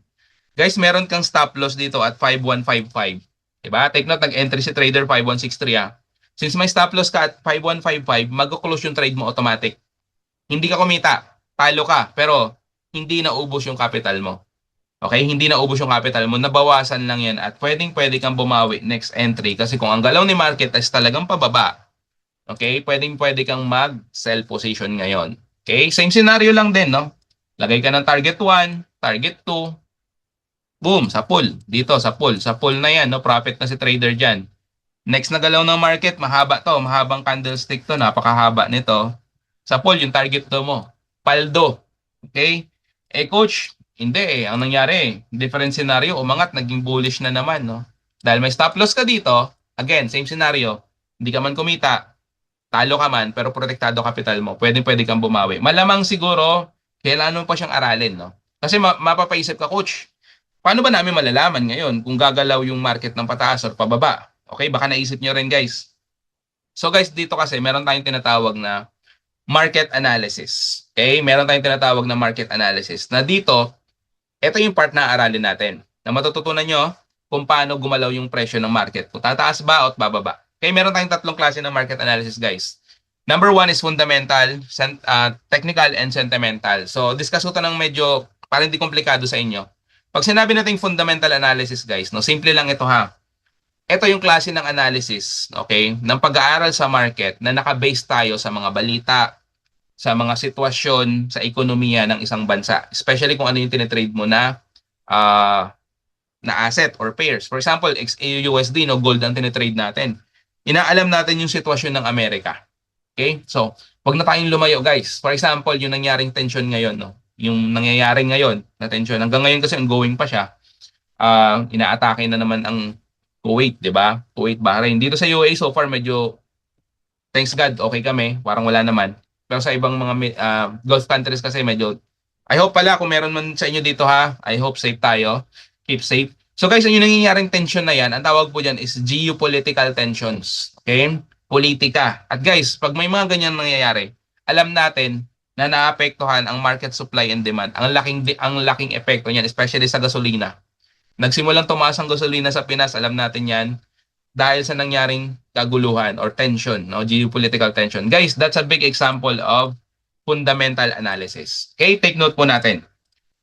Guys, meron kang stop loss dito at 5155. Diba? Take note, nag-entry si trader 5163 ah. Since may stop loss ka at 5155, mag-close yung trade mo automatic. Hindi ka kumita, talo ka, pero hindi naubos yung capital mo. Okay? Hindi naubos yung capital mo, nabawasan lang yan at pwedeng-pwede kang bumawi next entry kasi kung ang galaw ni market is talagang pababa, okay? Pwedeng-pwede kang mag-sell position ngayon. Okay? Same scenario lang din, no? Lagay ka ng target 1, target 2, boom, sa pool. Dito, sa pool. Sa pool na yan, no? Profit na si trader dyan. Next na galaw ng market, mahaba to. Mahabang candlestick to. Napakahaba nito. Sa pool, yung target to mo. Paldo. Okay? Eh, coach, hindi eh. Ang nangyari, different scenario, umangat, naging bullish na naman, no? Dahil may stop loss ka dito, again, same scenario. Hindi ka man kumita, talo ka man, pero protektado capital mo. Pwede kang bumawi. Malamang siguro, kailangan mo pa siyang aralin, no? Kasi mapapaisip ka, coach, paano ba namin malalaman ngayon kung gagalaw yung market ng pataas or pababa? Okay, baka naisip nyo rin guys. So guys, dito kasi meron tayong tinatawag na market analysis. Okay, meron tayong tinatawag na market analysis. Na dito, ito yung part na aralin natin. Na matututunan nyo kung paano gumalaw yung presyo ng market. Kung tataas ba o bababa. Okay, meron tayong tatlong klase ng market analysis guys. Number 1 is fundamental, technical, and sentimental. So, discuss ko ito ng medyo parang hindi komplikado sa inyo. Pag sinabi natin fundamental analysis guys, no, simple lang ito ha. Ito yung klase ng analysis, okay, ng pag-aaral sa market na naka-base tayo sa mga balita, sa mga sitwasyon, sa ekonomiya ng isang bansa. Especially kung ano yung tinitrade mo na asset or pairs. For example, XAUUSD, no, gold ang tinitrade natin. Inaalam natin yung sitwasyon ng Amerika. Okay? So, wag na tayong lumayo guys. For example, yung nangyaring tension ngayon, no, yung nangyayari ngayon na tension, hanggang ngayon kasi ongoing pa siya, inaatake na naman ang Kuwait, di ba? Kuwait, Bahrain. Dito sa UAE, so far, medyo, thanks God, okay kami. Parang wala naman. Pero sa ibang mga Gulf countries kasi medyo, I hope pala kung meron man sa inyo dito ha, I hope safe tayo. Keep safe. So guys, yung nangyayaring tension na yan, ang tawag po dyan is geopolitical tensions. Okay? Politika. At guys, pag may mga ganyan nangyayari, alam natin na naapektuhan ang market supply and demand. Ang laking epekto niyan, especially sa gasolina. Nagsimulang tumaas ang gasolina sa Pinas, alam natin yan, dahil sa nangyaring kaguluhan or tension, no? Geopolitical tension. Guys, that's a big example of fundamental analysis. Okay, take note po natin.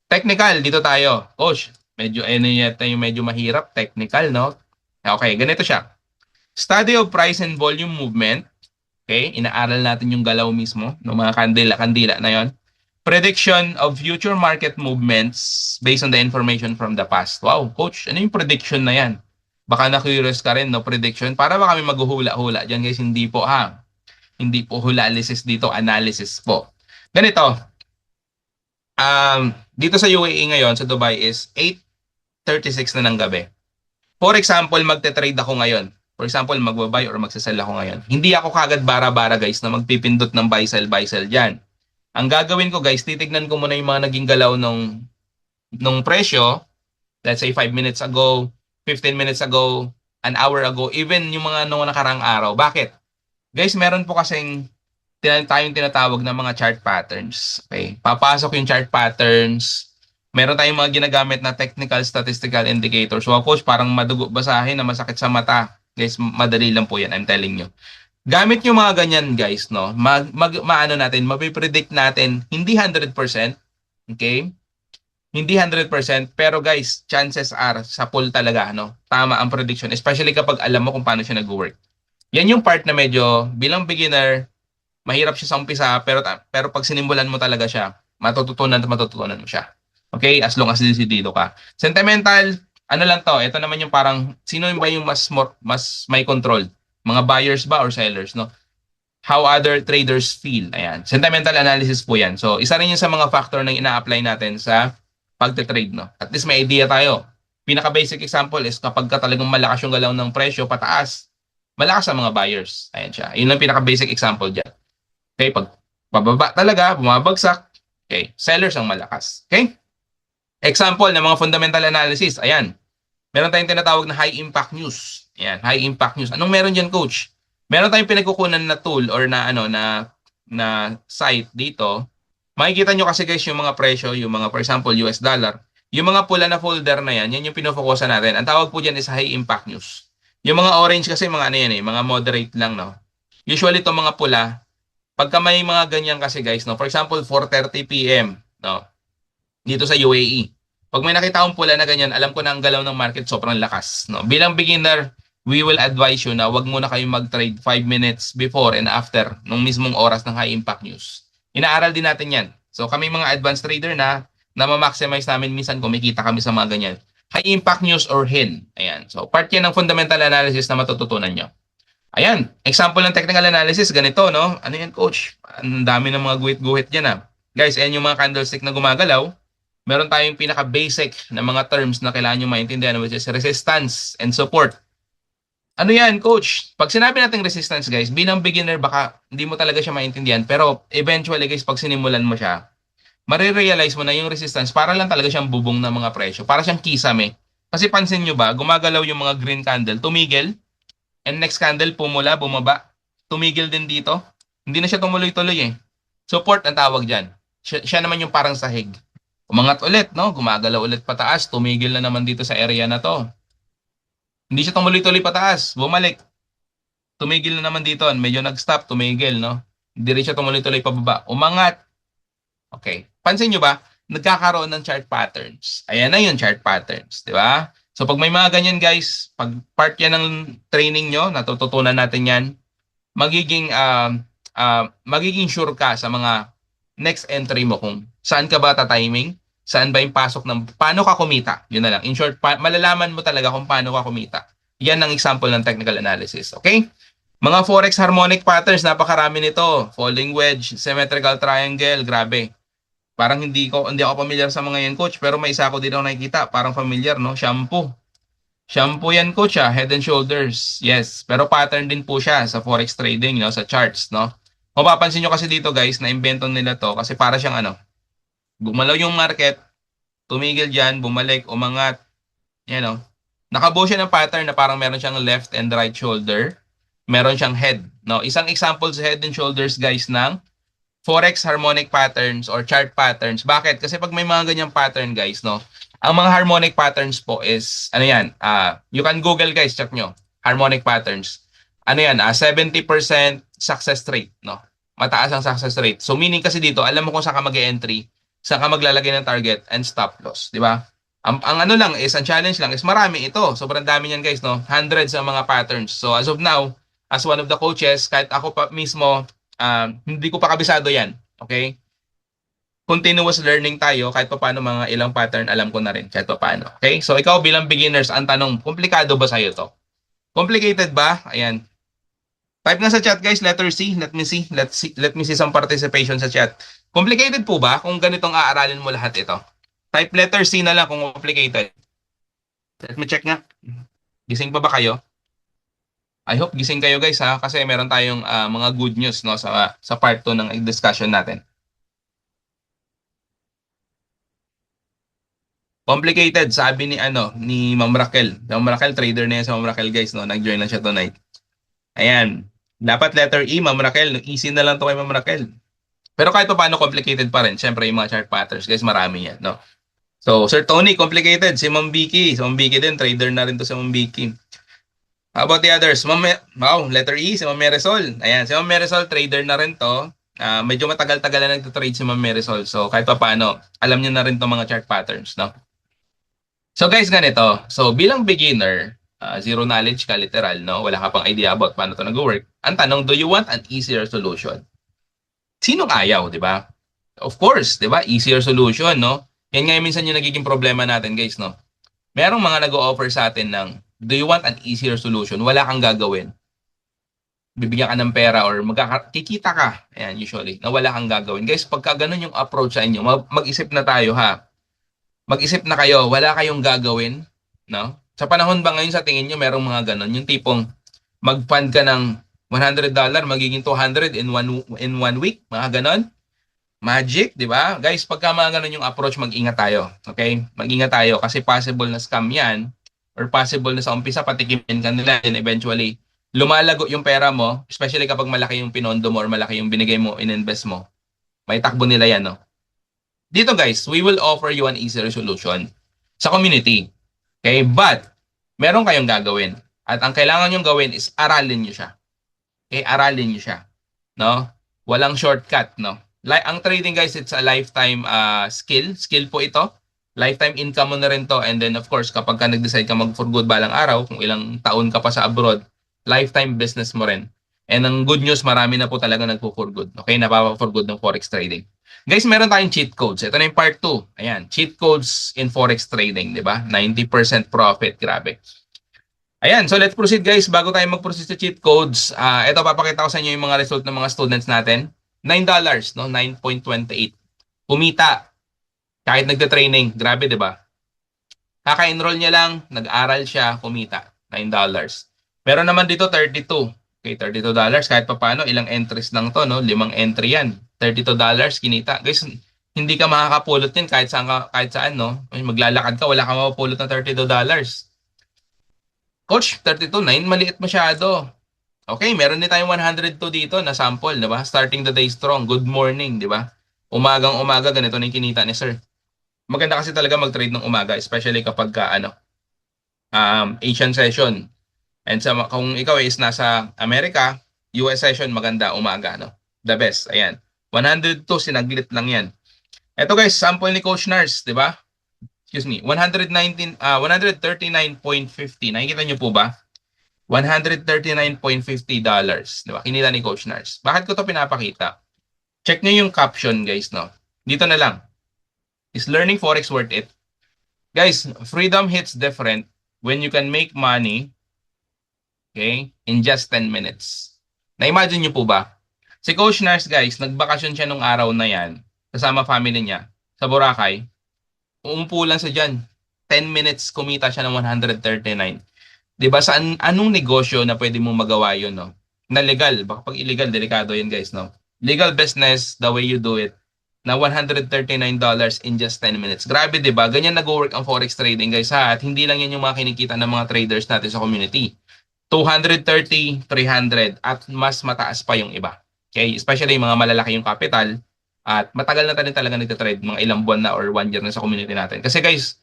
Technical, dito tayo. Coach, medyo yung medyo mahirap, technical, no? Okay, ganito siya. Study of price and volume movement. Okay, inaaral natin yung galaw mismo ng mga kandila na yon. Prediction of future market movements based on the information from the past. Wow, coach, ano yung prediction na yan? Baka na-curious ka rin, no? Prediction. Para ba kami maghuhula-hula dyan, guys? Hindi po, ha? Hindi po hula-analysis dito, analysis po. Ganito. Dito sa UAE ngayon, sa Dubai is 8:36 na ng gabi. For example, magte-trade ako ngayon. For example, magbabuy or magsasell ako ngayon. Hindi ako kagad bara-bara, guys, na magpipindot ng buy sell dyan. Ang gagawin ko guys, titignan ko muna yung mga naging galaw nung presyo. Let's say 5 minutes ago, 15 minutes ago, an hour ago, even yung mga nung nakarang araw. Bakit? Guys, meron po kasing tayong tinatawag na mga chart patterns. Okay? Papasok yung chart patterns. Meron tayong mga ginagamit na technical statistical indicators. So, coach, parang madugo basahin na masakit sa mata. Guys, madali lang po yan, I'm telling you. Gamit yung mga ganyan guys, no? Maano natin, mapipredict natin, hindi 100%, okay? Hindi 100%, pero guys, chances are sa pool talaga, no? Tama ang prediction, especially kapag alam mo kung paano siya nag-work. Yan yung part na medyo bilang beginner, mahirap siya sa umpisa, pero pag sinimbulan mo talaga siya, matututunan at matututunan mo siya. Okay? As long as decidido ka. Sentimental, ano lang to, ito naman yung parang, sino ba yung mas may control? Mga buyers ba or sellers, no? How other traders feel. Ayan. Sentimental analysis po yan. So, isa rin yun sa mga factor na ina-apply natin sa pagte-trade, no? At least may idea tayo. Pinaka-basic example is kapag ka talagang malakas yung galaw ng presyo pataas, malakas ang mga buyers. Ayan siya. Yun ang pinaka-basic example dyan. Okay? Pag pababa talaga, bumabagsak, okay, sellers ang malakas. Okay? Example ng mga fundamental analysis. Ayan. Meron tayong tinatawag na high impact news. Ayan, high impact news. Anong meron diyan, coach? Meron tayong pinagkukunan na tool or na ano na site dito. Makikita nyo kasi guys yung mga presyo, yung mga for example US dollar. Yung mga pula na folder na yan, yan yung pinofokusan natin. Ang tawag po diyan is high impact news. Yung mga orange kasi mga ano yan mga moderate lang, no. Usually itong mga pula, pagka may mga ganyan kasi guys, no. For example, 4:30 PM, no. Dito sa UAE. Pag may nakita akong pula na ganyan, alam ko na ang galaw ng market sobrang lakas. No? Bilang beginner, we will advise you na wag muna kayong mag-trade 5 minutes before and after nung mismong oras ng high impact news. Inaaral din natin yan. So kami mga advanced trader na ma-maximize namin minsan kumikita kami sa mga ganyan. High impact news or HIN. Ayan. So part yan ng fundamental analysis na matututunan nyo. Ayan. Example ng technical analysis, ganito, no? Ano yan, coach? Ang dami ng mga guhit-guhit dyan, Guys, ayan yung mga candlestick na gumagalaw. Meron tayong pinaka-basic na mga terms na kailangan nyo maintindihan, which is resistance and support. Ano yan, coach? Pag sinabi natin resistance, guys, bilang beginner, baka hindi mo talaga siya maintindihan. Pero eventually, guys, pag sinimulan mo siya, marirealize mo na yung resistance, para lang talaga siyang bubong ng mga presyo. Para siyang kisame. Kasi pansin nyo ba, gumagalaw yung mga green candle, tumigil, and next candle, pumula, bumaba, tumigil din dito. Hindi na siya tumuloy-tuloy eh. Support ang tawag dyan. Siya naman yung parang sahig. Umangat ulit, no? Gumagalaw ulit pataas, tumigil na naman dito sa area na to. Hindi siya tumuloy-tuloy pataas, bumalik. Tumigil na naman dito, medyo nag-stop, tumigil, no? Hindi rin siya tumuloy-tuloy pababa. Umangat. Okay. Pansin nyo ba? Nagkakaroon ng chart patterns. Ayan na yung chart patterns, di ba? So pag may mga ganyan guys, pag part yan ng training nyo, natututunan natin yan, magiging sure ka sa mga next entry mo kung saan ka ba ta-timing, saan ba yung pasok ng paano ka kumita. Yun na lang. In short, malalaman mo talaga kung paano ka kumita. Yan ang example ng technical analysis. Okay? Mga forex harmonic patterns, napakarami nito. Falling wedge, symmetrical triangle, grabe. Parang hindi ako familiar sa mga yan, coach, pero may isa ako din ako nakikita, parang familiar, no? Shampoo. Shampoo yan, coach, Head and Shoulders. Yes, pero pattern din po siya sa forex trading, no? Sa charts, no? Mapapansin nyo kasi dito guys, na-invento nila to kasi para siyang gumalaw yung market, tumigil dyan, bumalik, umangat. Yan nakabuo siya ng pattern na parang meron siyang left and right shoulder, meron siyang head. No? Isang example sa head and shoulders guys ng forex harmonic patterns or chart patterns. Bakit? Kasi pag may mga ganyang pattern guys, no, ang mga harmonic patterns po is, you can Google guys, check nyo, harmonic patterns. 70% success rate, no? Mataas ang success rate. So meaning kasi dito, alam mo kung saan ka mag-entry, saan ka maglalagay ng target and stop loss, di ba? Ang challenge lang is marami ito. Sobrang dami niyan guys, no? Hundreds ang mga patterns. So as of now, as one of the coaches, kahit ako pa mismo, hindi ko pa kabisado yan. Okay? Continuous learning tayo, kahit pa paano mga ilang pattern, alam ko na rin kahit pa paano. Okay? So ikaw bilang beginners, ang tanong, komplikado ba sa'yo to? Complicated ba? Ayan. Type na sa chat guys, letter C. Let me see. Let me see some participation sa chat. Complicated po ba kung ganitong aaralin mo lahat ito? Type letter C na lang kung complicated. Let me check nga. Gising pa ba kayo? I hope gising kayo guys kasi meron tayong mga good news no sa part 2 ng discussion natin. Complicated, sabi ni Ma'am Raquel. Ma'am Raquel, trader na yan sa Ma'am Raquel guys, no? Nag-join lang siya tonight. Ayan. Dapat letter E, Ma'am Raquel. Easy na lang to kay Ma'am Raquel. Pero kahit pa paano complicated pa rin. Siyempre, yung mga chart patterns, guys, marami yan, no? So, Sir Tony, complicated. Si Ma'am Vicky. Si Ma'am Vicky din, trader na rin to si Ma'am Vicky. How about the others? Letter E, si Ma'am Marisol. Ayan, si Ma'am Marisol, trader na rin to. Medyo matagal-tagal na nagtatrade si Ma'am Marisol. So kahit pa paano, alam niyo na rin itong mga chart patterns, no? So guys, ganito. So bilang beginner, zero knowledge ka, literal, no? Wala ka pang idea about paano ito nag-work. Ang tanong, do you want an easier solution? Sinong ayaw, di ba? Of course, di ba? Easier solution, no? Yan nga yung minsan yung nagiging problema natin, guys, no? Merong mga nag-o-offer sa atin ng, do you want an easier solution? Wala kang gagawin. Bibigyan ka ng pera or kikita ka. Ayan, usually, na wala kang gagawin. Guys, pagka ganun yung approach sa inyo, mag-isip na tayo, ha? Mag-isip na kayo, wala kayong gagawin, no? Sa panahon ba ngayon sa tingin nyo, merong mga ganun, yung tipong mag-fund ka ng $100, magiging 200 in one week, mga ganon. Magic, di ba? Guys, pagka mga ganon yung approach, mag-ingat tayo. Okay? Mag-ingat tayo kasi possible na scam yan or possible na sa umpisa patikimin ka nila and eventually lumalago yung pera mo, especially kapag malaki yung pinondo mo or malaki yung binigay mo, in-invest mo. May takbo nila yan, no? Dito guys, we will offer you an easier solution sa community. Okay? But, meron kayong gagawin. At ang kailangan nyo gawin is aralin nyo siya. Okay? Aralin nyo siya. No? Walang shortcut, no? Ang trading guys, it's a lifetime skill. Skill po ito. Lifetime income mo na rin to. And then of course, kapag ka nag-decide ka mag-for good balang araw, kung ilang taon ka pa sa abroad, lifetime business mo rin. And ang good news, marami na po talaga nagpo-for good. Okay? Napapa-for good ng forex trading. Guys, meron tayong cheat codes. Ito na yung part 2. Ayan, cheat codes in forex trading, di ba? 90% profit, grabe. Ayan, so let's proceed guys. Bago tayo mag-proceed sa cheat codes, ito papakita ko sa inyo yung mga result ng mga students natin. $9, no? 9.28. Kumita kahit nagte-training. Grabe, di ba? Kaka-enroll niya lang, nag-aral siya, kumita. $9. Meron naman dito 32. Okay, $32. Kahit pa paano, ilang entries lang to, no? 5 entry yan. $32 kinita. Guys, hindi ka makakapulot din kahit saan, no? Maglalakad ka, wala ka mapapulot ng $32. Coach, 32.9, maliit masyado. Okay, meron din tayong 102 dito na sample, di ba? Starting the day strong. Good morning, di ba? Umagang-umaga, ganito na yung kinita ni sir. Maganda kasi talaga mag-trade ng umaga, especially kapag Asian session. And kung ikaw is nasa Amerika, US session, maganda, umaga, no? The best, ayan. 102, sinaglit lang yan. Ito guys, sample ni Coach Nars, di ba? Excuse me, 139.50. Nakikita nyo po ba? $139.50, di ba? Kinita ni Coach Nars. Bakit ko to pinapakita? Check nyo yung caption, guys, no? Dito na lang. Is learning forex worth it? Guys, freedom hits different when you can make money, okay, in just 10 minutes. Na-imagine nyo po ba? Si Coach Nars, guys, nagbakasyon siya nung araw na yan, kasama family niya, sa Boracay. Umupo lang sa dyan. 10 minutes, kumita siya ng 139. Diba, anong negosyo na pwede mong magawa yun, no? Na legal. Baka pag illegal, delikado yun, guys, no? Legal business, the way you do it, na $139 in just 10 minutes. Grabe, diba? Ganyan nag-work ang forex trading, guys, ha? At hindi lang yan yung mga kinikita ng mga traders natin sa community. 230, 300, at mas mataas pa yung iba. Okay? Especially yung mga malalaki yung capital, at matagal na tayo talaga nagtatrade, mga ilang buwan na or 1 year na sa community natin. Kasi guys,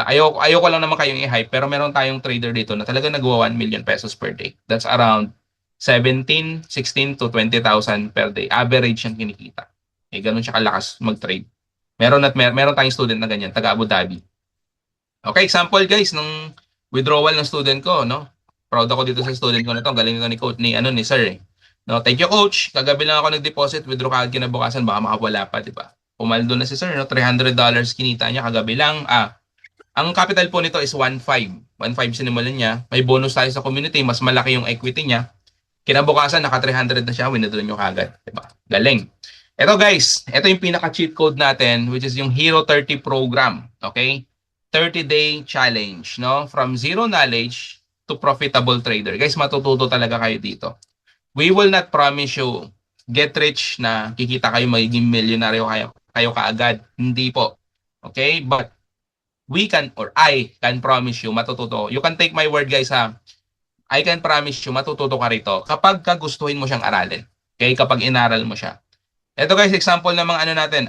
ayoko lang naman kayong i-hype, pero meron tayong trader dito na talaga nagawa 1 million pesos per day. That's around 16 to 20,000 per day. Average yung kinikita. Eh, ganun siya kalakas mag-trade. Meron tayong student na ganyan, taga Abu Dhabi. Okay, example guys, ng withdrawal ng student ko, no? Proud ako dito sa student ko na to. Galing ko ni coach ni sir eh. No, thank you coach. Kagabi lang ako nag-deposit, withdraw kagad kinabukasan, baka makawala pa, di ba? Pumaldo na si sir, no? $300 kinita niya kagabi lang. Ang capital po nito is 1.5. 1.5 sinimulan niya. May bonus tayo sa community, mas malaki yung equity niya. Kinabukasan, naka 300 na siya, withdraw nyo kagad. Diba? Galing. Ito guys, ito yung pinaka-cheat code natin, which is yung Hero 30 program. Okay? 30-day challenge, no? From zero knowledge to profitable trader. Guys, matututo talaga kayo dito. We will not promise you get rich na kikita kayo magiging milyonaryo kayo kaagad. Hindi po. Okay? But we can, or I can promise you, matututo. You can take my word guys ha. I can promise you, matututo ka rito kapag kagustuhin mo siyang aralin. Okay? Kapag inaral mo siya. Ito guys, example ng mga natin.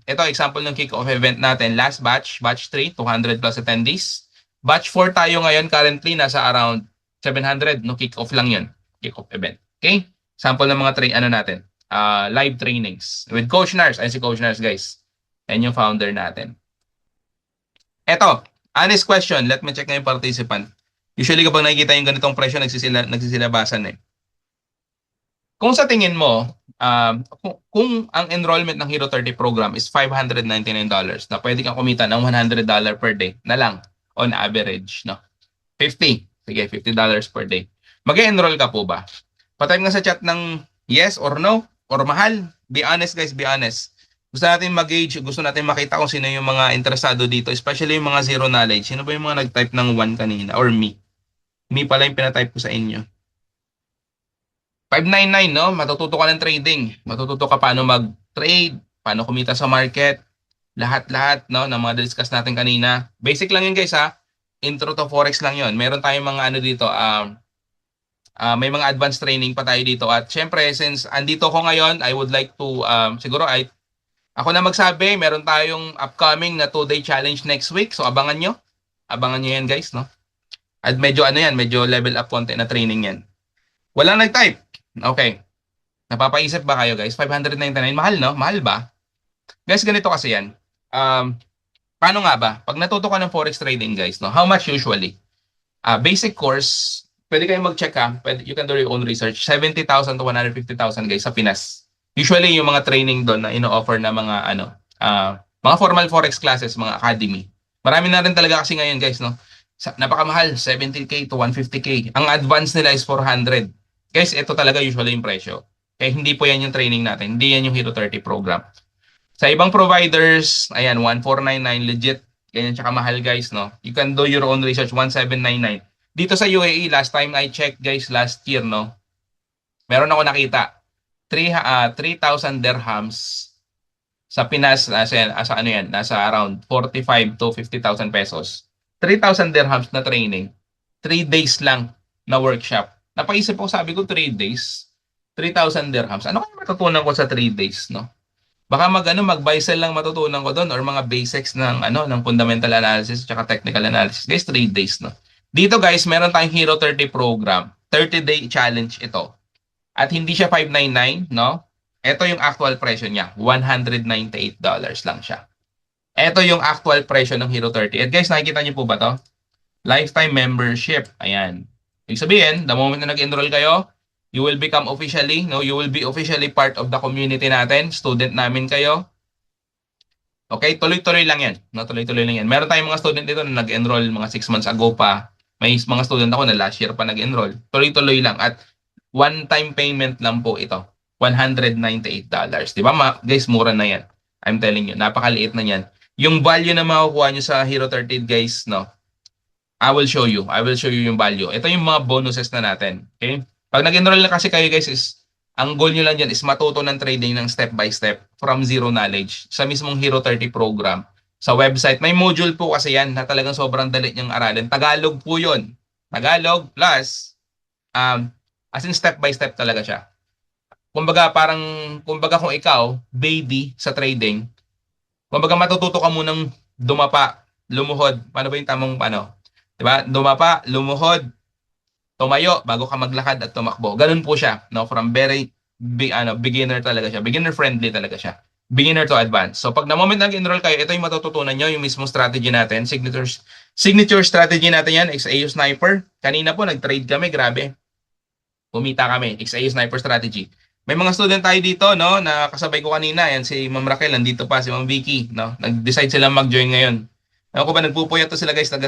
Ito example ng kick-off event natin. Last batch 3, 200 plus attendees. Batch 4 tayo ngayon, currently nasa around 700, no, kick-off lang yun. Kick-off event. Okay? Sample ng mga natin. live trainings with Coach Nars. Ayun si Coach Nars, guys. Yan yung founder natin. Eto, honest question. Let me check na yung participant. Usually kapag nakikita yung ganitong presyo, nagsisilabasan eh. Kung sa tingin mo, kung ang enrollment ng Hero 30 program is $599 na pwede kang kumita ng $100 per day na lang on average, no? 50. Sige, $50 per day. Mag-enroll ka po ba? Patype nga sa chat ng yes or no or mahal. Be honest guys, be honest. Gusto natin mag-gauge, gusto natin makita kung sino yung mga interesado dito, especially yung mga zero knowledge. Sino ba yung mga nag-type ng 1 kanina or me? Me pala yung pinatype ko sa inyo. 599, no? Matututo ka ng trading. Matututo ka paano mag-trade, paano kumita sa market, lahat-lahat, no, ng mga discuss natin kanina. Basic lang yun, guys, ha? Intro to Forex lang yun. Meron tayong mga ano dito, may mga advanced training pa tayo dito. At syempre, since andito ko ngayon, I would like to, siguro, ako na magsabi, meron tayong upcoming na 2-day challenge next week. So, abangan nyo. Abangan nyo yan, guys, no? At medyo, ano yan, medyo level up konti na training yan. Walang nag-type. Okay. Napapaisip ba kayo, guys? 599, mahal, no? Mahal ba? Guys, ganito kasi yan. Paano nga ba? Pag natuto ka ng Forex trading, guys, no? How much usually? Basic course, pwede kayong mag-check ha. You can do your own research. 70,000 to 150,000 guys sa Pinas. Usually yung mga training doon na ino-offer na mga mga formal Forex classes, mga academy. Marami na rin talaga kasi ngayon, guys, no? Napakamahal, 70K to 150K. Ang advance nila is 400. Guys, ito talaga usually yung presyo. Kaya hindi po yan yung training natin. Hindi yan yung Hero 30 program. Sa ibang providers, ayan, 1499 legit. Ganyan tsaka mahal, guys, no? You can do your own research, 1799. Dito sa UAE, last time I checked, guys, last year, no? Meron ako nakita. 3,000 dirhams sa Pinas, nasa ano yan, nasa around 45 to 50,000 pesos. 3,000 dirhams na training. 3 days lang na workshop. Napaisip ko, sabi ko 3 days, 3,000 dirhams. Ano kaya matutunan ko sa 3 days, no? Baka mag-buy sell lang matutunan ko doon or mga basics ng ng fundamental analysis at technical analysis. Guys, 3 days, no? Dito, guys, meron tayong Hero 30 program. 30-day challenge ito. At hindi siya 599, no? Ito yung actual presyo niya. $198 lang siya. Ito yung actual presyo ng Hero 30. At guys, nakikita niyo po ba to? Lifetime membership. Ayan. Ibig sabihin, the moment na nag-enroll kayo, you will become officially, no? You will be officially part of the community natin. Student namin kayo. Okay, tuloy-tuloy lang yan. No, tuloy-tuloy lang yan. Meron tayong mga student dito na nag-enroll mga 6 months ago pa. May mga student ako na last year pa nag-enroll. Tuloy-tuloy lang. At one-time payment lang po ito. $198. Di ba, guys? Mura na yan. I'm telling you, napakaliit na yan. Yung value na makukuha nyo sa Hero 30, guys, no? I will show you. I will show you yung value. Ito yung mga bonuses na natin. Okay? Pag nag-enroll na kasi kayo, guys, ang goal nyo lang dyan is matuto ng trading ng step by step from zero knowledge sa mismong Hero 30 program. Sa website, may module po kasi yan na talagang sobrang dali niyang aralin. Tagalog po yun. Tagalog plus, as in step by step talaga siya. Kumbaga kung ikaw, baby sa trading, kumbaga matututo ka munang dumapa, lumuhod. Paano ba yung tamang Diba? Dumapa, lumuhod, tumayo bago ka maglakad at tumakbo. Ganun po siya, no? From very beginner talaga siya. Beginner friendly talaga siya. Beginner to advanced. So pag na moment nag-enroll kayo, ito yung matututunan nyo, yung mismo strategy natin, signature strategy natin yan, XAU Sniper. Kanina po nag-trade kami, grabe. Kumita kami, XAU Sniper strategy. May mga student tayo dito, no, na kasabay ko kanina, yan si Ma'am Raquel, nandito pa si Ma'am Vicky, no. Nag-decide sila mag-join ngayon. Ako ba nagpupuyat to sila, guys, taga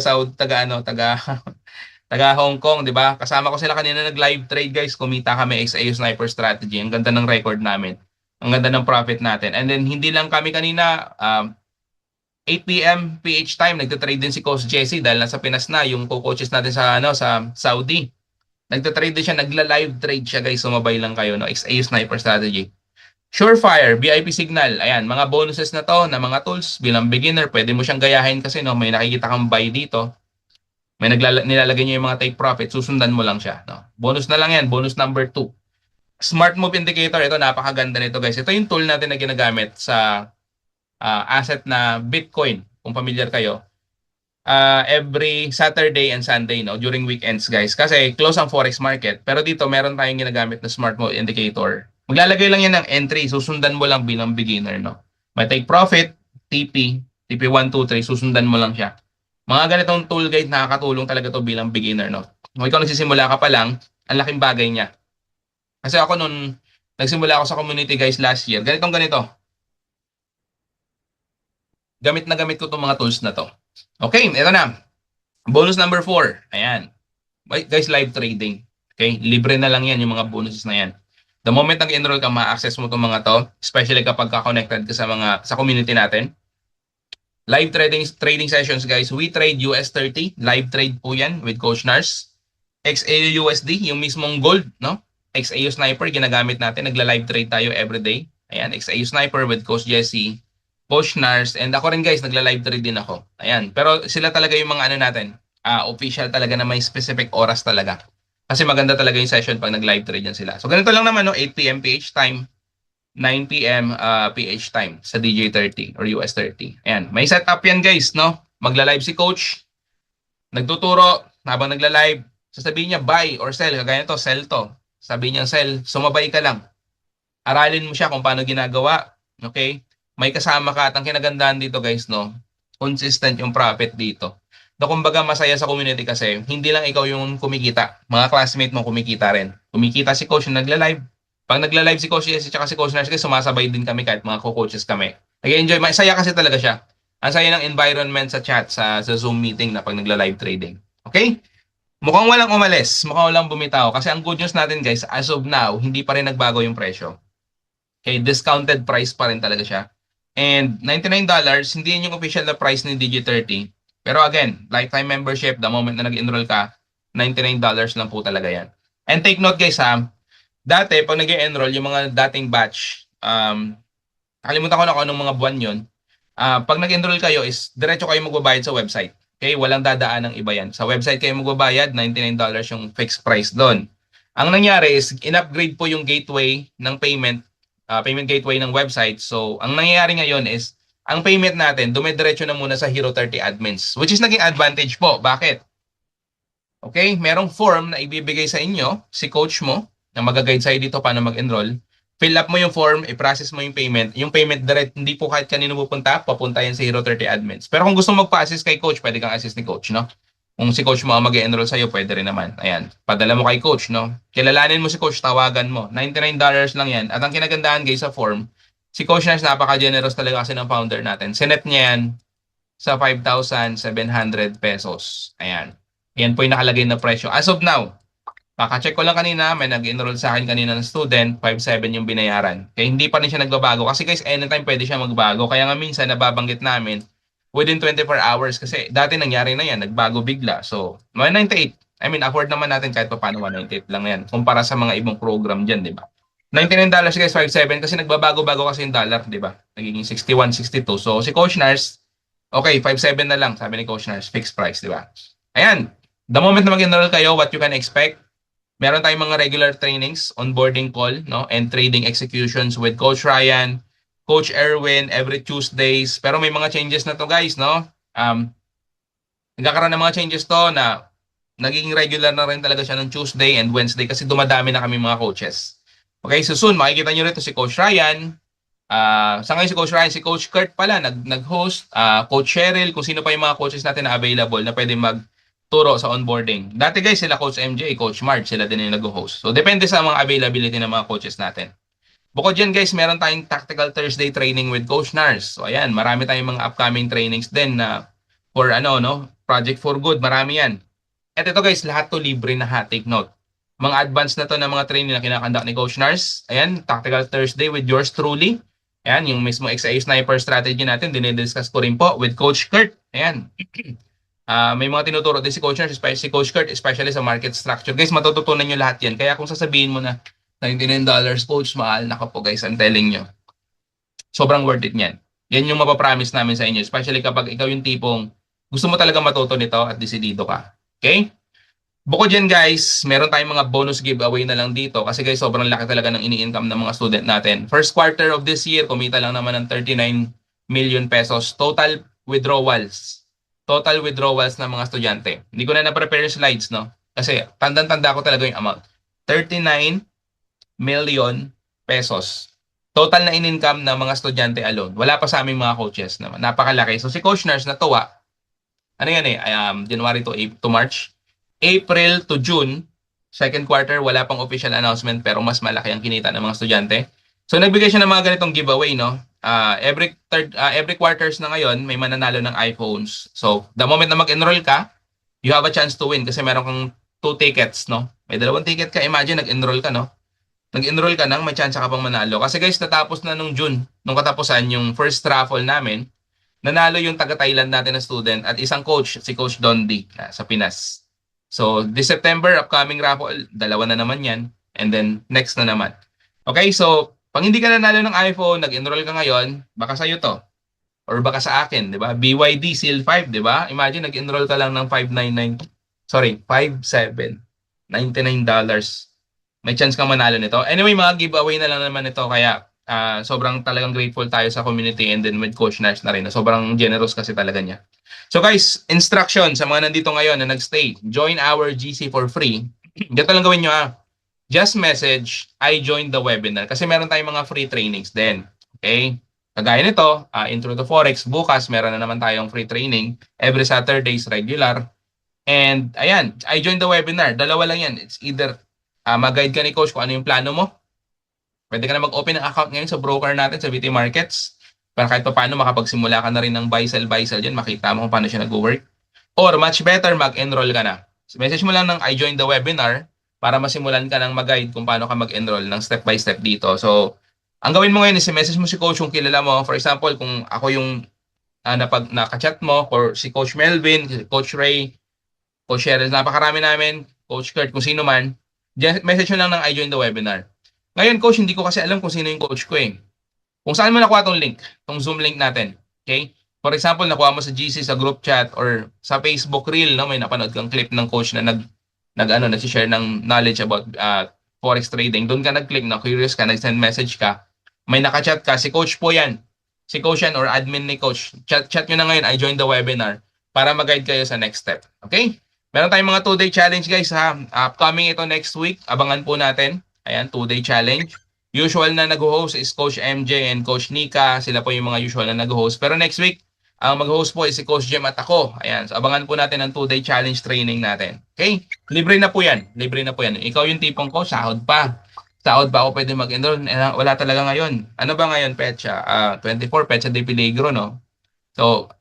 Hong Kong, 'di ba? Kasama ko sila kanina nag-live trade, guys. Kumita kami XAU Sniper strategy. Ang ganda ng record namin. Ang ganda ng profit natin. And then hindi lang kami kanina 8 PM PH time nagte-trade din si Coach Jesse dahil nasa Pinas na yung co-coaches natin sa sa Saudi. Nagte-trade din siya, nagla-live trade siya, guys. Sumabay lang kayo, no. XAU Sniper strategy. Surefire, VIP Signal. Ayan, mga bonuses na to, na mga tools bilang beginner. Pwede mo siyang gayahin kasi, no, may nakikita kang buy dito. May nilalagay niyo yung mga take profit, susundan mo lang siya, no. Bonus na lang yan, bonus number 2. Smart Move Indicator, ito napakaganda nito, guys. Ito yung tool natin na ginagamit sa asset na Bitcoin, kung familiar kayo. Every Saturday and Sunday, no, during weekends, guys. Kasi close ang forex market. Pero dito meron tayong ginagamit na Smart Move Indicator. Maglalagay lang yan ng entry, susundan mo lang bilang beginner, no? May take profit, TP 1, 2, 3, susundan mo lang siya. Mga ganitong tool guide, nakakatulong talaga to bilang beginner, no? Kung ikaw nagsisimula ka pa lang, ang laking bagay niya. Kasi ako nung nagsimula ako sa community guys last year, ganitong ganito. Gamit na gamit ko itong mga tools na to. Okay, ito na. Bonus number 4. Ayan. Guys, live trading. Okay, libre na lang yan yung mga bonuses na yan. The moment nag-enroll ka, ma-access mo itong mga to, especially kapag ka-connected ka sa community natin. Live trading sessions, guys. We trade US30. Live trade po yan with Coach Nars. XAU USD, yung mismong gold, no? XAU Sniper, ginagamit natin. Nagla-live trade tayo everyday. Ayan, XAU Sniper with Coach Jesse, Coach Nars, and ako rin guys, nagla-live trade din ako. Ayan, pero sila talaga yung mga ano natin, official talaga na may specific oras talaga. Kasi maganda talaga yung session pag nag-live trade yan sila. So ganito lang naman, no? 8 p.m. PH time, 9 p.m. PH time sa DJ30 or US30. Ayan, may setup yan guys, no? Magla-live si Coach, nagtuturo, habang nagla-live, sasabihin niya buy or sell. Kagaya nito, sell to. Sabi niya sell, sumabay ka lang. Aralin mo siya kung paano ginagawa. Okay? May kasama ka at ang kinagandahan dito guys, no? Consistent yung profit dito. No, kumbaga masaya sa community kasi hindi lang ikaw yung kumikita. Mga classmate mo kumikita rin. Kumikita si coach yung nagla-live. Pag nagla-live si coach Jesse at si coach Nars, sumasabay din kami kahit mga co-coaches kami. Nag-enjoy. Masaya kasi talaga siya. Ang saya ng environment sa chat, sa Zoom meeting na pag nagla-live trading. Okay? Mukhang walang umalis, mukhang walang bumitaw. Kasi ang good news natin guys, as of now, hindi pa rin nagbago yung presyo. Okay, discounted price pa rin talaga siya. And $99, hindi yun yung official na price ni Digi30. Pero again, lifetime membership, the moment na nag-enroll ka, $99 lang po talaga yan. And take note guys ha, dati pag nag-enroll, yung mga dating batch, nakalimutan ko na kung anong mga buwan yun, pag nag-enroll kayo is diretso kayo magbabayad sa website. Okay, walang dadaan ng iba yan. Sa website kayo magbabayad, $99 yung fixed price doon. Ang nangyari is, in-upgrade po yung gateway ng payment gateway ng website. So, ang nangyayari ngayon is, ang payment natin, dumidiretso na muna sa Hero30 admins, which is naging advantage po. Bakit? Okay, merong form na ibibigay sa inyo, si coach mo, na mag-guide sa'yo dito paano mag-enroll. Fill up mo yung form, i-process mo yung payment. Yung payment direct, hindi po kahit kanino pupunta, papunta yan sa Hero30 admins. Pero kung gusto mo magpa-assist kay coach, pwede kang assist ni coach, no? Kung si coach mo ang mag-enroll sa'yo, pwede rin naman. Ayan, padala mo kay coach, no? Kilalanin mo si coach, tawagan mo. $99 lang yan. At ang kinagandahan guys sa form, si Coach Nars napaka-generous talaga kasi ng founder natin. Sinet niya yan sa 5,700 pesos. Ayan. Yan po yung nakalagay na presyo. As of now, kaka-check ko lang kanina, may nag-enroll sa akin kanina ng student, 5,700 yung binayaran. Kaya hindi pa rin siya nagbabago. Kasi guys, anytime pwede siya magbago. Kaya nga minsan nababanggit namin, within 24 hours. Kasi dati nangyari na yan, nagbago bigla. So, 198. I mean, afford naman natin kahit pa paano 198 lang yan. Kumpara sa mga ibang program dyan, di ba? $99 guys, 5,700 kasi nagbabago-bago kasi yung dollar, di ba? Nagiging 61, 62. So, si Coach Nars, okay, 5,700 na lang, sabi ni Coach Nars, fixed price, di ba? Ayan, the moment na mag-enroll kayo, what you can expect, meron tayong mga regular trainings, onboarding call, no, and trading executions with Coach Ryan, Coach Erwin, every Tuesdays. Pero may mga changes na to guys, no? Nagkakaroon ng mga changes to na nagiging regular na rin talaga siya ng Tuesday and Wednesday kasi dumadami na kami mga coaches. Okay, so soon, makikita nyo rito si Coach Ryan. Sa ngayon si Coach Ryan, si Coach Kurt pala, nag-host. Coach Cheryl, kung sino pa yung mga coaches natin na available na pwede magturo sa onboarding. Dati guys, sila Coach MJ, Coach Mark, sila din yung nag-host. So, depende sa mga availability ng mga coaches natin. Bukod dyan guys, meron tayong Tactical Thursday training with Coach Nars. So, ayan, marami tayong mga upcoming trainings din na for Project for Good, marami yan. At ito guys, lahat to libre na ha, take note. Mga advance na to ng mga training na kinakandak ni Coach Nars. Ayan, Tactical Thursday with yours truly. Ayan, yung mismo XA Sniper strategy natin, dinidiscuss ko rin po with Coach Kurt. Ayan. May mga tinuturo din si Coach Nars, si Coach Kurt, especially sa market structure. Guys, matututunan nyo lahat yan. Kaya kung sasabihin mo na $99 coach, mahal na ka po guys, I'm telling nyo. Sobrang worth it niyan. Yan yung mapapromise namin sa inyo, especially kapag ikaw yung tipong gusto mo talaga matuto nito at desidido ka. Okay? Bukod dyan guys, meron tayong mga bonus giveaway na lang dito kasi guys, sobrang laki talaga ng ini-income ng mga student natin. First quarter of this year, kumita lang naman ng 39 million pesos total withdrawals. Total withdrawals ng mga estudyante. Hindi ko na na-prepare yung slides, no? Kasi tandang-tanda ko talaga yung amount. 39 million pesos. Total na in-income ng mga estudyante alone. Wala pa sa aming mga coaches naman. Napakalaki. So si Coach Nars natuwa. Ano yan eh? January to March. April to June, second quarter, wala pang official announcement pero mas malaki ang kinita ng mga estudyante. So nagbigay siya ng mga ganitong giveaway, no? Every quarters na ngayon, may mananalo ng iPhones. So the moment na mag-enroll ka, you have a chance to win kasi meron kang 2 tickets, no? May 2 ticket ka. Imagine, nag-enroll ka, no? Nag-enroll ka nang may chance ka pang manalo. Kasi guys, natapos na nung June, nung katapusan, yung first raffle namin, nanalo yung taga-Thailand natin na student at isang coach, si Coach Dondi sa Pinas. So, this September, upcoming raffle, 2 na naman yan. And then, next na naman. Okay, so, pag hindi ka nanalo ng iPhone, nag-enroll ka ngayon, baka sa'yo to. Or baka sa akin, di ba? BYD Seal 5, di ba? Imagine, nag-enroll ka lang ng $5.99. May chance kang manalo nito. Anyway, mga giveaway na lang naman ito. Kaya sobrang talagang grateful tayo sa community and then with Coach Nars na rin. Sobrang generous kasi talaga niya. So guys, instruction sa mga nandito ngayon na nagstay. Join our GC for free. Ganito lang gawin nyo Just message, I joined the webinar. Kasi meron tayong mga free trainings din. Okay? Kagaya nito, Intro to Forex. Bukas, meron na naman tayong free training. Every Saturdays, regular. And ayan, I joined the webinar. 2 lang yan. It's either mag-guide ka ni Coach kung ano yung plano mo. Pwede ka na mag-open ng account ngayon sa broker natin sa VT Markets para kahit pa paano makapagsimula ka na rin ng buy-sell dyan, makita mo kung paano siya nag-work. Or much better, mag-enroll ka na. So, message mo lang ng I joined the webinar para masimulan ka ng mag-guide kung paano ka mag-enroll ng step by step dito. So, ang gawin mo ngayon is message mo si Coach kung kilala mo. For example, kung ako yung nakachat mo, or si Coach Melvin, si Coach Ray, Coach Cheryl, napakarami namin, Coach Kurt, kung sino man, message mo lang ng I joined the webinar. Ngayon, Coach, hindi ko kasi alam kung sino yung coach ko eh. Kung saan mo nakuha tong link, tong Zoom link natin. Okay? For example, nakuha mo sa GC, sa group chat, or sa Facebook Reel, no? May napanood kang clip ng coach na nag-share ng knowledge about forex trading. Doon ka nag-click, na curious ka, nag-send message ka. May nakachat ka, si coach po yan. Si coach yan or admin ni coach. Chat nyo na ngayon, I joined the webinar para mag-guide kayo sa next step. Okay? Meron tayong mga 2-day challenge guys ha. Upcoming ito next week. Abangan po natin. Ayan, 2-day challenge. Usual na nag-host is Coach MJ and Coach Nika. Sila po yung mga usual na nag-host. Pero next week, ang mag-host po is si Coach Jem at ako. Ayan, so abangan po natin ang 2-day challenge training natin. Okay? Libre na po yan. Libre na po yan. Ikaw yung tipong ko, sahod pa. Sahod pa ako pwede mag-enroll. Wala talaga ngayon. Ano ba ngayon, Petsa? 24, Petsa de Peligro, no? So,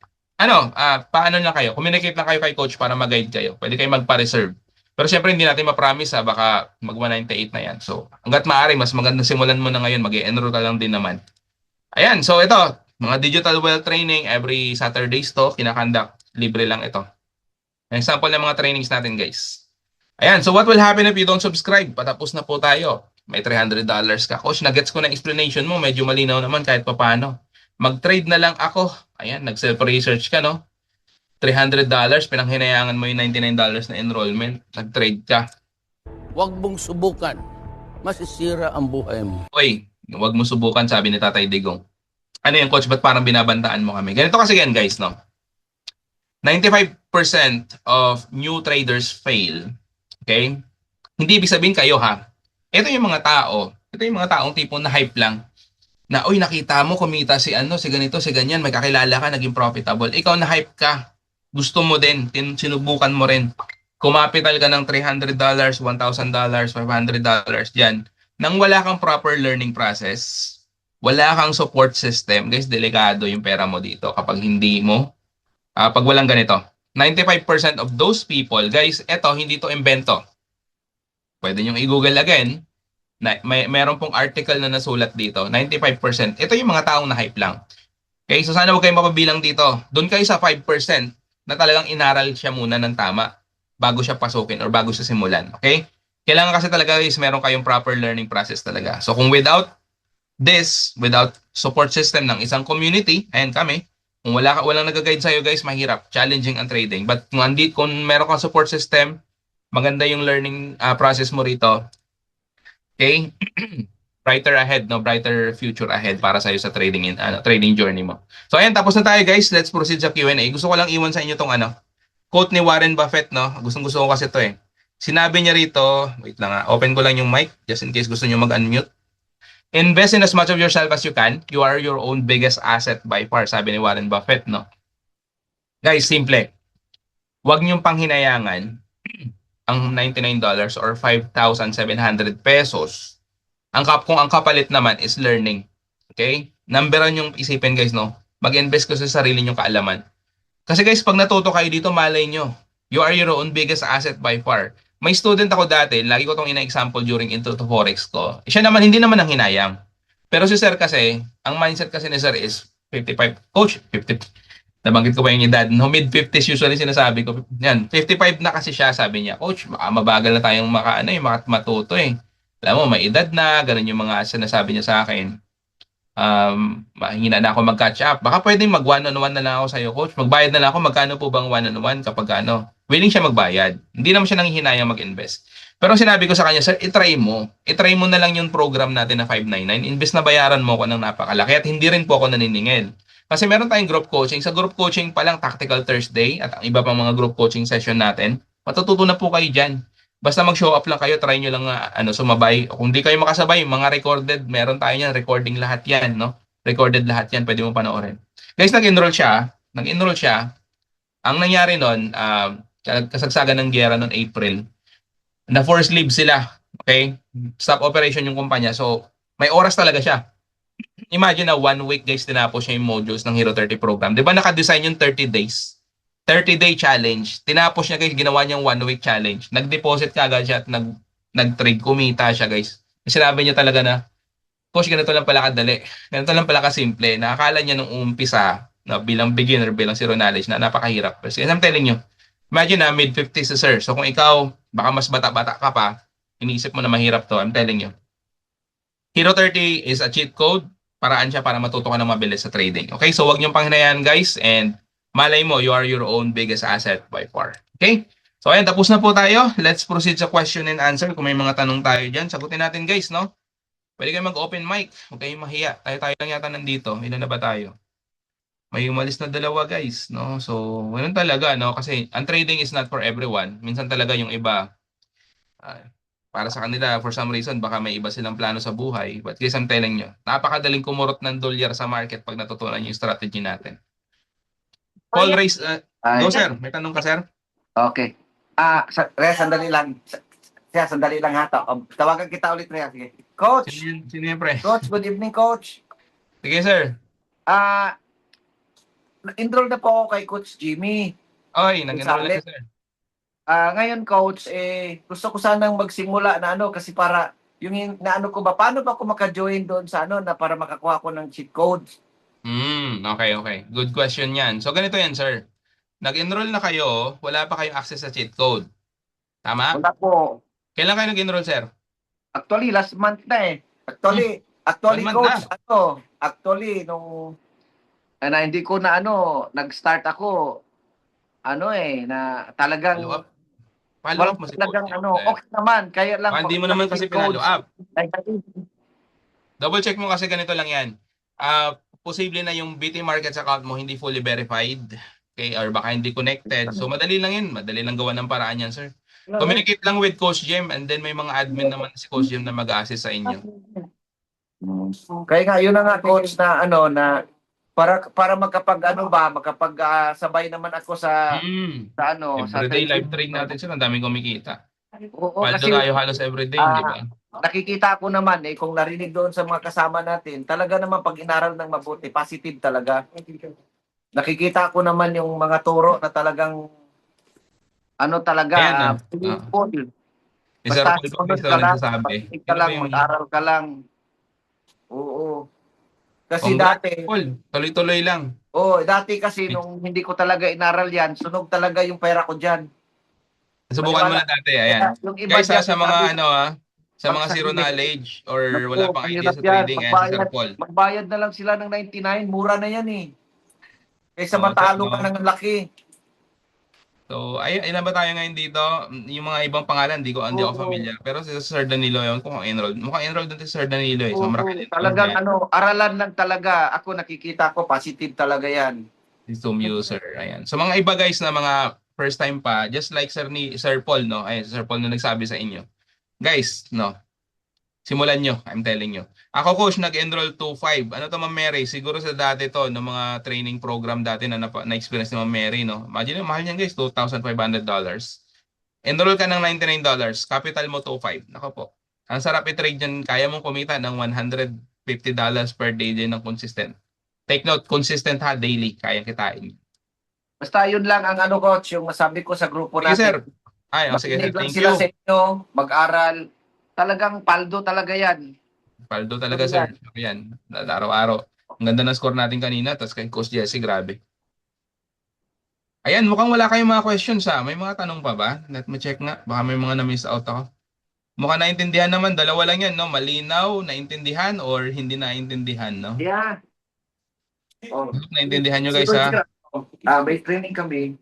paano na kayo? Communicate na kayo kay coach para mag-guide kayo. Pwede kayo magpa-reserve. Pero syempre hindi natin ma-promise baka mag-198 na yan. So, hanggat maaari, mas maganda simulan mo na ngayon. Mag-enroll ka lang din naman. Ayan, so ito, mga digital wealth training, every Saturdays to, kinakandak. Libre lang ito. An example ng mga trainings natin, guys. Ayan, so what will happen if you don't subscribe? Patapos na po tayo. May $300 ka. Coach, nagets ko na explanation mo. Medyo malinaw naman kahit paano. Mag-trade na lang ako. Ayan, nag-self-research ka, no? $300, pinanghinayangan mo yung $99 na enrollment. Nag-trade ka. Huwag mong subukan. Masisira ang buhay mo. Uy, huwag mo subukan, sabi ni Tatay Digong. Ano yan, Coach? Ba't parang binabantaan mo kami? Ganito kasi yan, guys, no? 95% of new traders fail. Okay? Hindi ibig sabihin kayo, ha? Ito yung mga tao. Ito yung mga taong tipong na-hype lang. Na, uy, nakita mo, kumita si ganito, si ganyan, may kakilala ka, naging profitable. Ikaw na-hype ka. Gusto mo din, sinubukan mo rin. Kumapital ka ng $300, $1,000, $500 dyan. Nang wala kang proper learning process, wala kang support system, guys, delikado yung pera mo dito kapag hindi mo, pag walang ganito. 95% of those people, guys, eto, hindi to invento. Pwede nyo i-google again. Meron pong article na nasulat dito, 95%. Ito yung mga taong na-hype lang. Okay, so sana huwag kayong mapabilang dito. Doon kayo sa 5% na talagang inaral siya muna ng tama bago siya pasukin or bago siya simulan. Okay? Kailangan kasi talaga is meron kayong proper learning process talaga. So kung without support system ng isang community, ayan kami, kung walang nag-guide sa'yo guys, mahirap, challenging ang trading. But kung meron kang support system, maganda yung learning process mo rito. Okay? Brighter future ahead para sa iyo sa trading journey mo. So ayan, tapos na tayo guys. Let's proceed sa Q&A. Gusto ko lang iwan sa inyo tong quote ni Warren Buffett, no? Gustong-gusto ko kasi to eh. Sinabi niya rito, wait lang open ko lang yung mic just in case gusto niyo mag-unmute. Invest in as much of yourself as you can. You are your own biggest asset by far, sabi ni Warren Buffett, no? Guys, simple. Huwag niyong panghinayangan ang $99 or 5,700 pesos. Kung ang kapalit naman is learning. Okay? Number one yung isipin guys, no? Mag-invest ko sa sarili niyong kaalaman. Kasi guys, pag natuto kayo dito, malay nyo. You are your own biggest asset by far. May student ako dati, lagi ko itong ina-example during Intro to Forex ko. Siya naman, hindi naman ang hinayang. Pero si Sir kasi, ang mindset kasi ni Sir is 55. Coach, 50. Nabanggit ko pa yung edad. No, mid-50s usually sinasabi ko. Yan, 55 na kasi siya, sabi niya. Coach, mabagal na tayong matuto eh. Alam mo, may edad na, ganun yung mga sinasabi niya sa akin. Mahina na ako mag-catch up. Baka pwedeng mag one-on-one na lang ako sa iyo, coach. Magbayad na lang ako. Magkano po bang one-on-one kapag ano? Willing siya magbayad. Hindi naman siya nanghihinayang mag-invest. Pero sinabi ko sa kanya, sir, itry mo. Itry mo na lang yung program natin na 599. Imbes na bayaran mo ko ng napakalaki at hindi rin po ako naniningil. Kasi meron tayong group coaching. Sa group coaching pa lang, Tactical Thursday at ang iba pang mga group coaching session natin, matututo na po kayo dyan. Basta mag-show up lang kayo, try nyo lang sumabay. Kung di kayo makasabay, mga recorded, meron tayo yan, recording lahat yan, no? Recorded lahat yan, pwede mo panoorin. Guys, nag-enroll siya. Ang nangyari nun, kasagsagan ng giyera noong April, na force leave sila, okay? Stop operation yung kumpanya. So, may oras talaga siya. Imagine na 1 week guys tinapos siya yung modules ng Hero 30 program. 'Di ba naka-design yung 30 days? 30-day challenge. Tinapos niya guys, ginawa niyang 1 week challenge. Nag-deposit kagad siya at nag-trade, kumita siya guys. Sinabi niya talaga na, coach, ganito lang pala kadali. Ganito lang pala kasimple. Nakakala niya nung umpisa na bilang beginner, bilang zero knowledge na napakahirap. Kasi I'm telling you, imagine na mid-50s si sir. So kung ikaw, baka mas bata-bata ka pa, iniisip mo na mahirap to, I'm telling you. Hero 30 is a cheat code. Paraan siya para matuto ka ng mabilis sa trading. Okay? So, wag niyong panghinayaan, guys. And malay mo, you are your own biggest asset by far. Okay? So, ayan. Tapos na po tayo. Let's proceed sa question and answer. Kung may mga tanong tayo dyan, sagutin natin, guys, no? Pwede kayo mag-open mic. Huwag kayong mahiya. Tayo lang yata nandito. Ilan na ba tayo? May umalis na dalawa, guys, no? So, ganun talaga, no? Kasi ang trading is not for everyone. Minsan talaga yung iba, para sa kanila, for some reason, baka may iba silang plano sa buhay. But guys, I'm telling nyo, napakadaling kumurot ng dolyar sa market pag natutunan yung strategy natin. Paul Race, go sir. May tanong ka, sir? Okay. Sandali lang. Sandali lang hata. Tawagan kita ulit, Rhea. Sige. Coach! Sino yun, pre? Coach, good evening, Coach. Sige, sir. Enroll na po ako kay Coach Jimmy. Oy, nag-enroll na siya, sir. Ngayon, Coach, gusto ko sanang magsimula na kasi para yung naano ko ba, paano ba ako maka-join doon sa na para makakuha ko ng cheat codes? Okay. Good question yan. So, ganito yan, sir. Nag-enroll na kayo, wala pa kayong access sa cheat code. Tama? Wala po. Kailan kayo nag-enroll, sir? Actually, last month na Actually, Coach, actually, nung hindi ko na nag-start ako, na talagang Follow up mo si talagang Coach. okay naman. Kaya lang. Hindi mo naman kasi pinalo up. Double check mo kasi ganito lang yan. Posible na yung BT Markets account mo hindi fully verified. Okay? Or baka hindi connected. So, madali lang yan. Madali lang gawa ng paraan yan, sir. Communicate lang with Coach Jem and then may mga admin naman si Coach Jem na mag-assist sa inyo. Kaya nga, yun na nga, Coach, na na para makapag-sabay naman ako sa everyday live trade natin, sir. Ang daming kumikita. Oo, Paldo tayo halos everyday, di ba? Nakikita ko naman kung narinig doon sa mga kasama natin, talaga naman pag inaral ng mabuti, positive talaga. Nakikita ko naman yung mga turo na talagang Ayan, full. Sir Basta Paul sunod Bautista ka lang, nagsasabi. pakinig ka lang, mag-aral ka lang. Oo. Kasi Congrats, dati, Paul. Tuloy-tuloy lang. dati kasi nung hindi ko talaga inaral yan, sunog talaga yung pera ko dyan. Subukan mo na dati, ayan. Yung iba Guys, dyan, sa mga sabi, sa mga zero knowledge or naku, wala pang idea mahirap sa yan. trading, ayan si Sir Paul. Magbayad na lang sila ng 99, mura na yan Kaysa Oo, matalo sir, ka ng laki. So, ilan ba tayo ngayon dito? Yung mga ibang pangalan, hindi ako familiar. Pero si Sir Danilo yun, kung enrolled. Mukhang enrolled din si Sir Danilo So, marami Talagang aralan lang talaga. Ako nakikita ko, positive talaga yan. Zoom user, ayan. So, mga iba guys na mga first time pa, just like Sir Paul, no? Ayan, Sir Paul na nagsabi sa inyo. Guys, no? Simulan nyo, I'm telling you. Ako, coach, nag-enroll 2.5. Ano to, Ma'am Mary? Siguro sa dati to, ng mga training program dati na-experience ni Ma'am Mary, no? Imagine, mahal niyan guys, $2,500. Enroll ka ng $99. Capital mo 2.5. Nako po. Ang sarap i-trade dyan. Kaya mong kumita ng $150 per day din ng consistent. Take note, consistent ha, daily. Kaya kitain. Basta yun lang ang ano, coach, yung masabi ko sa grupo Sige, sir. natin. Ay, sige, sir. Makinig lang Thank sila you. sa inyo, mag-aral. Talagang paldo talaga yan. Paldo talaga, sir. Yan. Araw-araw. Ang ganda ng score natin kanina. Tapos kay Coach Jesse, grabe. Ayan, mukhang wala kayong mga questions ha. May mga tanong pa ba? Let me check nga. Baka may mga na-miss out ako. Mukhang naintindihan naman. Dalawa lang yan, no? Malinaw, naintindihan, or hindi naintindihan, no? Yeah. Oh. Naintindihan nyo, guys, ha? May training kami.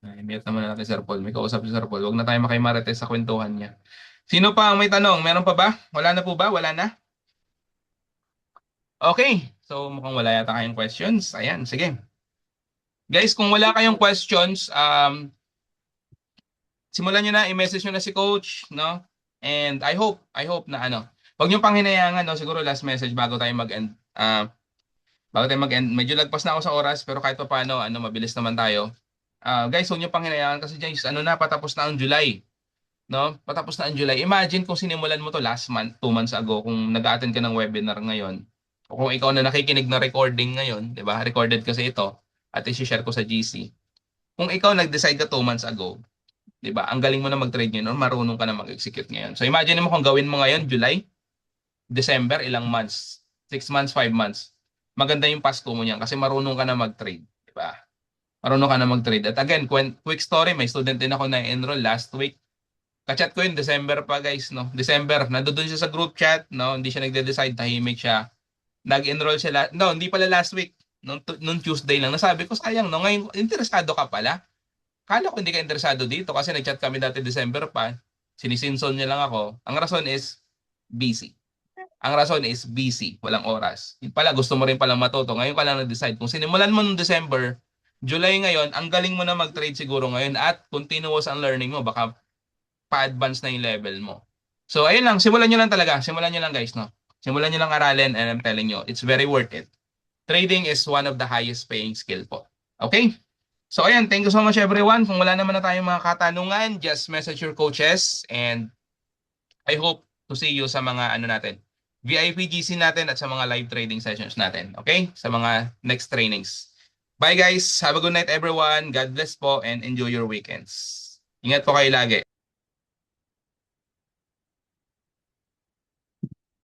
Ay, mute naman natin, Sir Paul. May kausap si Sir Paul. Huwag na tayo makimarites sa kwentuhan niya. Sino pa ang may tanong? Meron pa ba? Wala na po ba? Wala na? Okay. So, mukhang wala yata kayong questions. Ayan, sige. Guys, kung wala kayong questions, simulan nyo na, i-message nyo na si Coach, no? And I hope na ano, huwag nyo pang hinayangan, no? Siguro last message bago tayo mag-end. Bago tayo mag-end, medyo lagpas na ako sa oras, pero kahit pa paano, mabilis naman tayo. Guys, huwag nyo pang hinayangan kasi guys, patapos na ang July. No? Patapos na ang July. Imagine kung sinimulan mo to last month, 2 months ago, kung nag-attend ka ng webinar ngayon, o kung ikaw na nakikinig na recording ngayon, di ba? Recorded kasi ito, at i-share ko sa GC. Kung ikaw nag-decide ka 2 months ago, di ba? Ang galing mo na mag-trade ngayon, or marunong ka na mag-execute ngayon. So imagine mo kung gawin mo ngayon, July, December, ilang months? 6 months, 5 months. Maganda yung Pasko mo niyan kasi marunong ka na mag-trade, di ba? Marunong ka na mag-trade. At again, quick story, may student din ako na enroll last week. Kachat ko yun, December pa guys, no? December, nandoon siya sa group chat, no? Hindi siya nagde-decide, tahimik siya. Nag-enroll siya, no, hindi pala last week. Nung Tuesday lang. Nasabi ko, sayang, no? Ngayon, interesado ka pala. Kala ko hindi ka interesado dito kasi nag-chat kami dati December pa. Sinisinson niya lang ako. Ang rason is busy. Ang rason is busy. Walang oras. Yung pala, gusto mo rin palang matuto. Ngayon ka lang na-decide. Kung sinimulan mo nung December, July ngayon, ang galing mo na mag-trade siguro ngayon at continuous ang learning mo. Baka pa-advance na yung level mo. So, ayun lang. Simulan nyo lang talaga. Simulan nyo lang guys, no? Simulan nyo lang aralin and I'm telling you, it's very worth it. Trading is one of the highest paying skill po. Okay? So, ayan. Thank you so much everyone. Kung wala naman na tayong mga katanungan, just message your coaches and I hope to see you sa mga natin, VIP GC natin at sa mga live trading sessions natin. Okay? Sa mga next trainings. Bye guys. Have a good night everyone. God bless po and enjoy your weekends. Ingat po kayo lagi.